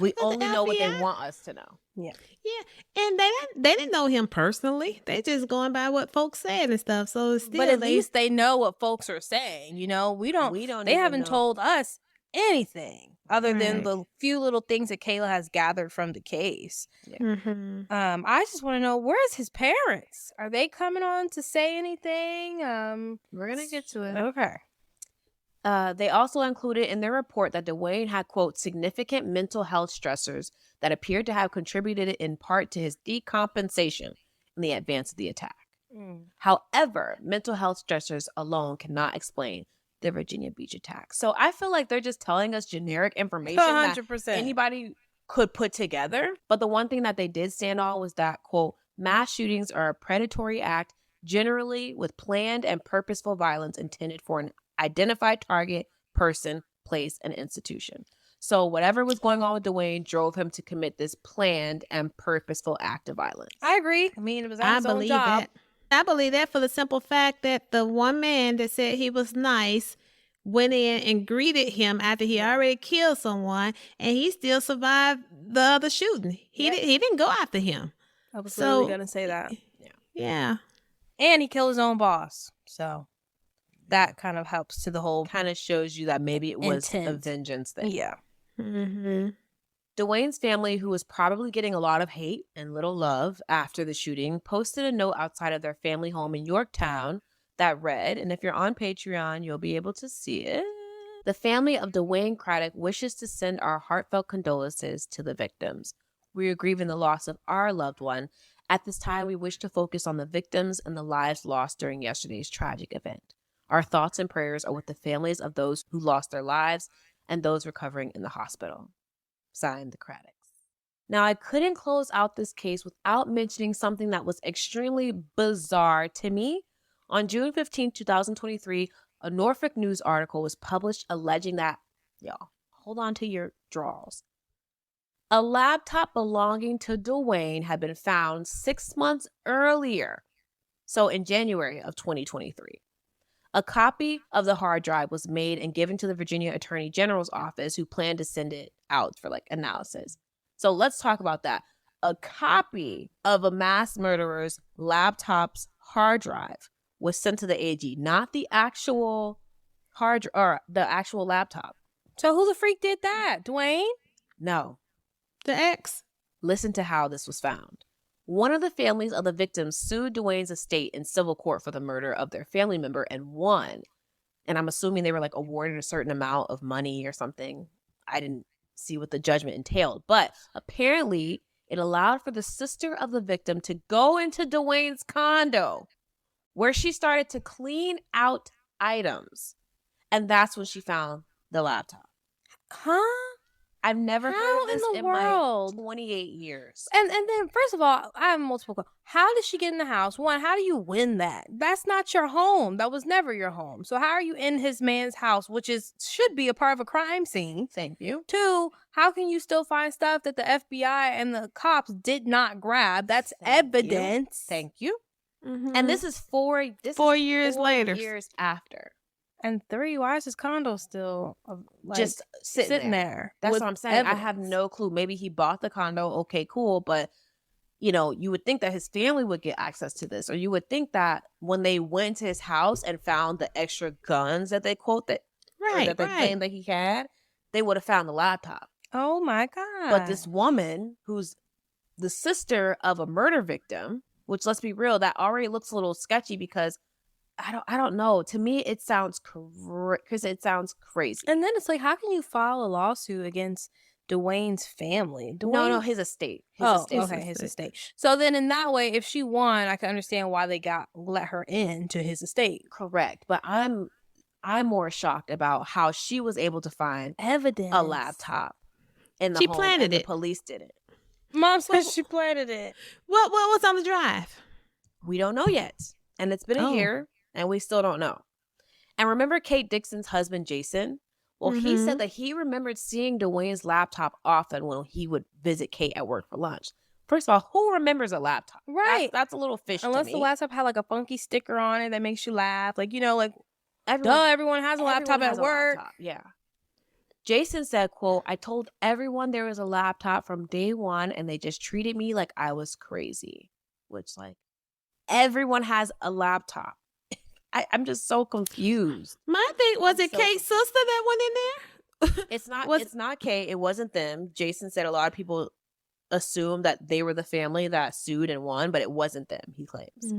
We only know what they want us to know.
Yeah.
Yeah. And they didn't know him personally. They just going by what folks said and stuff. So it's still,
but at least they know what folks are saying. We don't. They haven't told us anything other than the few little things that Kayla has gathered from the case. I just want to know, where's his parents? Are they coming on to say anything?
We're gonna get to it.
Okay.
They also included in their report that DeWayne had, quote, significant mental health stressors that appeared to have contributed in part to his decompensation in the advance of the attack. However, mental health stressors alone cannot explain the Virginia Beach attack. So I feel like they're just telling us generic information
100%.
that anybody could put together. But the one thing that they did stand on was that, quote, mass shootings are a predatory act, generally with planned and purposeful violence intended for an identified target, person, place, and institution. So whatever was going on with DeWayne drove him to commit this planned and purposeful act of violence.
I agree. I mean, it was his own job.
I believe that for the simple fact that the one man that said he was nice went in and greeted him after he already killed someone, and he still survived the other shooting. He didn't go after him.
I was literally going to say that.
Yeah.
And he killed his own boss. So that kind of helps to the whole.
Kind of shows you that maybe it was
intent.
a vengeance thing.
Yeah.
DeWayne's family, who was probably getting a lot of hate and little love after the shooting, posted a note outside of their family home in Yorktown that read, and if you're on Patreon, you'll be able to see it. The family of DeWayne Craddock wishes to send our heartfelt condolences to the victims. We are grieving the loss of our loved one. At this time, we wish to focus on the victims and the lives lost during yesterday's tragic event. Our thoughts and prayers are with the families of those who lost their lives and those recovering in the hospital. Signed, the Craddocks. Now, I couldn't close out this case without mentioning something that was extremely bizarre to me. On June 15, 2023, a Norfolk News article was published alleging that, y'all, hold on to your drawers. A laptop belonging to DeWayne had been found 6 months earlier, so in January of 2023. A copy of the hard drive was made and given to the Virginia Attorney General's office, who planned to send it out for analysis. So let's talk about that. A copy of a mass murderer's laptop's hard drive was sent to the AG, not the actual or the actual laptop.
So who the freak did that? DeWayne?
No.
The ex?
Listen to how this was found. One of the families of the victims sued DeWayne's estate in civil court for the murder of their family member and won. And I'm assuming they were awarded a certain amount of money or something. I didn't see what the judgment entailed, but apparently it allowed for the sister of the victim to go into DeWayne's condo, where she started to clean out items. And that's when she found the laptop.
Huh?
I've never heard of this
in the world?
My 28 years.
And then, first of all, I have multiple questions. How did she get in the house? One, how do you win that? That's not your home. That was never your home. So how are you in his man's house, which should be a part of a crime scene?
Thank you.
Two, how can you still find stuff that the FBI and the cops did not grab? That's evidence.
Thank you.
Mm-hmm.
And this is 4
years later.
Years after.
And three, why is his condo still
just sitting there? That's what I'm saying. Evidence. I have no clue. Maybe he bought the condo. Okay, cool. But, you would think that his family would get access to this. Or you would think that when they went to his house and found the extra guns that they claimed that he had, they would have found the laptop.
Oh, my God.
But this woman, who's the sister of a murder victim, which, let's be real, that already looks a little sketchy because I don't know. To me, it sounds crazy.
And then it's how can you file a lawsuit against DeWayne's family?
No, his estate.
His estate. So then in that way, if she won, I can understand why they let her into his estate.
Correct. But I'm more shocked about how she was able to find
evidence,
a laptop in the home. She planted it. The police did it.
Mom says she planted it.
What was on the drive?
We don't know yet. And it's been a year. And we still don't know. And remember Kate Dixon's husband, Jason? Well, he said that he remembered seeing DeWayne's laptop often when he would visit Kate at work for lunch. First of all, who remembers a laptop?
Right.
That's a little fish
Unless
to me.
The laptop had a funky sticker on it that makes you laugh. Everyone has a laptop at work.
Laptop. Yeah. Jason said, quote, "I told everyone there was a laptop from day one and they just treated me like I was crazy." Which everyone has a laptop. I'm just so confused.
My thing, was it Kate's sister that went in there?
It's not Kate. It wasn't them. Jason said a lot of people assumed that they were the family that sued and won, but it wasn't them, he claims.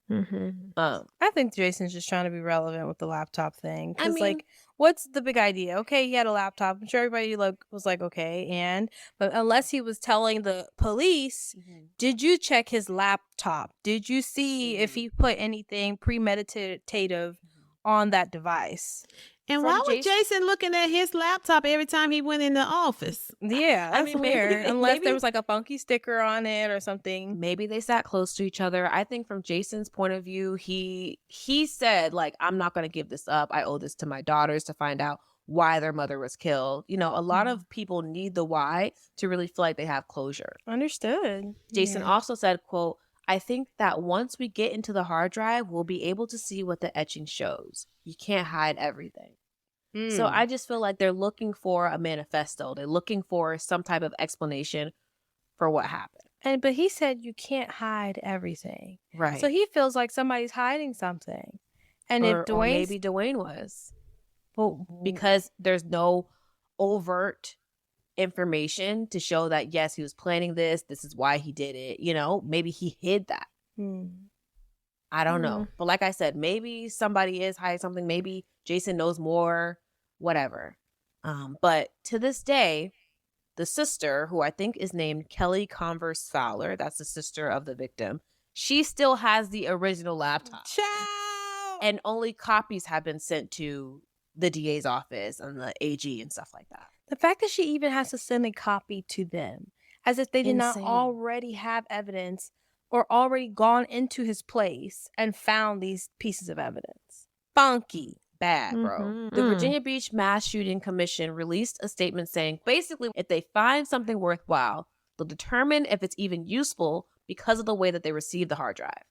Mm-hmm.
I think Jason's just trying to be relevant with the laptop thing. Because, what's the big idea? Okay, he had a laptop. I'm sure everybody was okay, but unless he was telling the police, did you check his laptop? Did you see if he put anything premeditative on that device?
And why was Jason looking at his laptop every time he went in the office?
Yeah, that's weird. Unless there was a funky sticker on it or something.
Maybe they sat close to each other. I think from Jason's point of view, he said, I'm not going to give this up. I owe this to my daughters to find out why their mother was killed. A lot of people need the why to really feel like they have closure.
Understood.
Jason also said, quote, "I think that once we get into the hard drive, we'll be able to see what the etching shows. You can't hide everything." So I just feel like they're looking for a manifesto. They're looking for some type of explanation for what happened.
But he said you can't hide everything.
Right.
So he feels like somebody's hiding something. And or
maybe DeWayne was. Well, because there's no overt information to show that, yes, he was planning this. This is why he did it. Maybe he hid that. I don't know. But like I said, maybe somebody is hiding something. Maybe Jason knows more, whatever. But to this day, the sister, who I think is named Kelly Converse Fowler, that's the sister of the victim, she still has the original laptop.
Ciao!
And only copies have been sent to the DA's office and the AG and stuff like that.
The fact that she even has to send a copy to them. As if they did not
Insane.
already have evidence or already gone into his place and found these pieces of evidence. Funky.
Bad, bro.
Mhm.
The Virginia Beach Mass Shooting Commission released a statement saying, basically, if they find something worthwhile, they'll determine if it's even useful because of the way that they received the hard drive.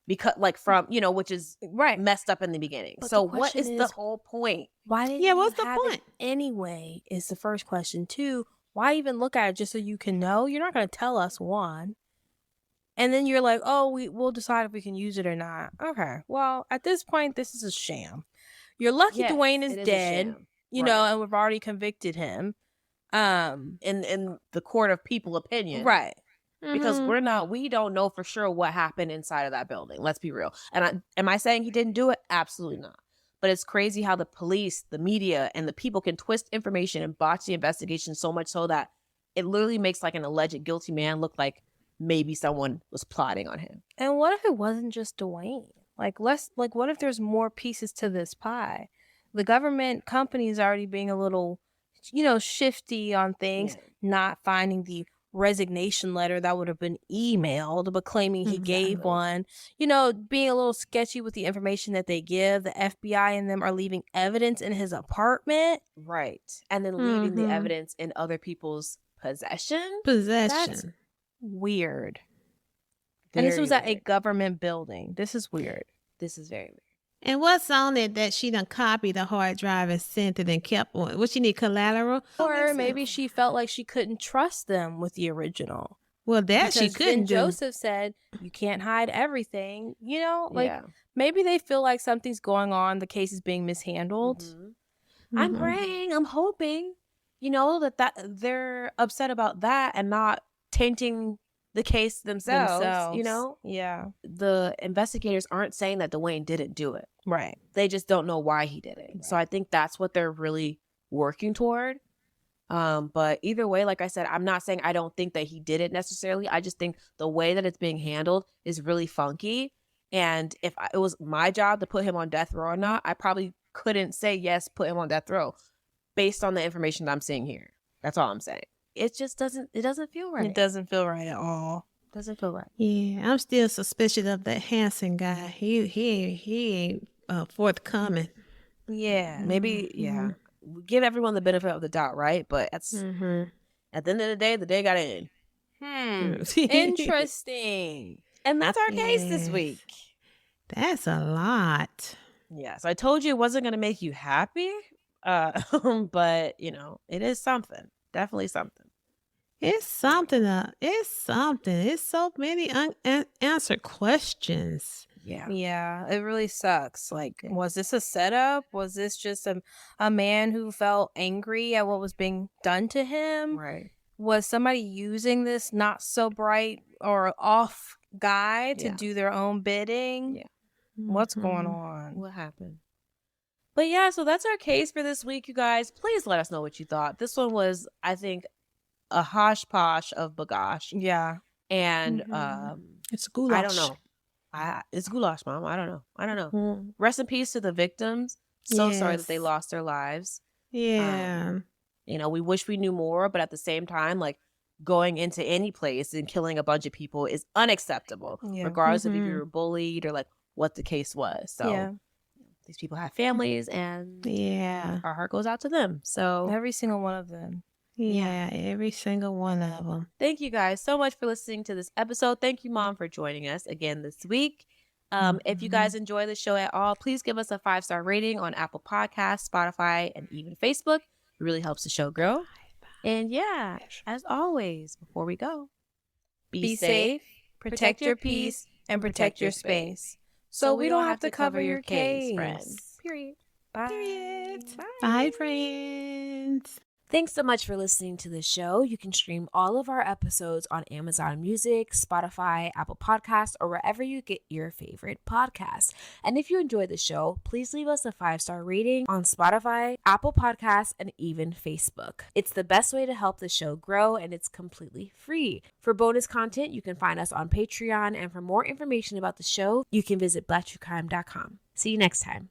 Because, like, from, which is messed up in the beginning.
But
So
the
what is
question
the
is,
whole point?
Why didn't
Yeah,
you
what's the
have it
point?
anyway is the first question. 2, why even look at it just so you can know? You're not going to tell us, 1. And then you're like, oh, we'll decide if we can use it or not. Okay, well, at this point, this is a sham. You're lucky
Yes,
DeWayne is
it a
dead,
sham.
and we've already convicted him.
In the court of people opinion.
Right.
Because
Mhm.
we don't know for sure what happened inside of that building. Let's be real. And am I saying he didn't do it? Absolutely not. But it's crazy how the police, the media, and the people can twist information and botch the investigation so much so that it literally makes like an alleged guilty man look like maybe someone was plotting on him.
And what if it wasn't just DeWayne? What if there's more pieces to this pie? The government company is already being a little, shifty on things, not finding the resignation letter that would have been emailed, but claiming he gave one, being a little sketchy with the information that they give. The FBI and them are leaving evidence in his apartment.
Right. And then leaving the evidence in other people's possession.
Possession.
That's weird. And this was at a government building. This is weird.
This is very weird.
And what's on it that she done copied the hard drive and sent it and kept one? What she need, collateral?
Or maybe she felt like she couldn't trust them with the original.
Well, that she
Because
couldn't
then
do.
Joseph said, you can't hide everything. Maybe they feel like something's going on. The case is being mishandled.
I'm praying, I'm hoping, that they're upset about that and not tainting the case themselves.
Yeah.
The investigators aren't saying that DeWayne didn't do it.
Right.
They just don't know why he did it.
Right.
So I think that's what they're really working toward. But either way, like I said, I'm not saying I don't think that he did it necessarily. I just think the way that it's being handled is really funky. And if it was my job to put him on death row or not, I probably couldn't say yes, put him on death row based on the information that I'm seeing here. That's all I'm saying. It just doesn't feel right.
It doesn't feel right at all.
Doesn't feel right.
Yeah, I'm still suspicious of that Hanson guy. He ain't forthcoming.
Yeah.
Maybe, we give everyone the benefit of the doubt, right? But at the end of the day got in.
Interesting.
And that's our case this week.
That's a lot.
Yeah, so I told you it wasn't going to make you happy, but, it is something. Definitely something.
It's something. It's something. It's so many unanswered questions.
Yeah.
Yeah, it really sucks. Like, was this a setup? Was this just a man who felt angry at what was being done to him?
Right.
Was somebody using this not so bright or off guy to do their own bidding?
Yeah.
What's going on?
What happened? But yeah, so that's our case for this week, you guys. Please let us know what you thought. This one was, I think, a hosh-posh of bagosh.
Yeah.
And
It's a goulash.
I don't know. It's goulash, Mom. I don't know. Rest in peace to the victims. So sorry that they lost their lives.
Yeah.
We wish we knew more, but at the same time, like, going into any place and killing a bunch of people is unacceptable, regardless of if you were bullied or like what the case was. So these people have families, and our heart goes out to them. So
every single one of them.
Yeah, every single one of them.
Thank you guys so much for listening to this episode. Thank you, Mom, for joining us again this week. If you guys enjoy the show at all, please give us a 5-star rating on Apple Podcasts, Spotify, and even Facebook. It really helps the show grow. And yeah, as always, before we go,
be safe, protect your peace, and protect your space. So we don't have to cover your case,
friends. Period. Bye.
Period. Bye, friends.
Thanks so much for listening to the show. You can stream all of our episodes on Amazon Music, Spotify, Apple Podcasts, or wherever you get your favorite podcasts. And if you enjoy the show, please leave us a 5-star rating on Spotify, Apple Podcasts, and even Facebook. It's the best way to help the show grow, and it's completely free. For bonus content, you can find us on Patreon, and for more information about the show, you can visit blacktruecrime.com. See you next time.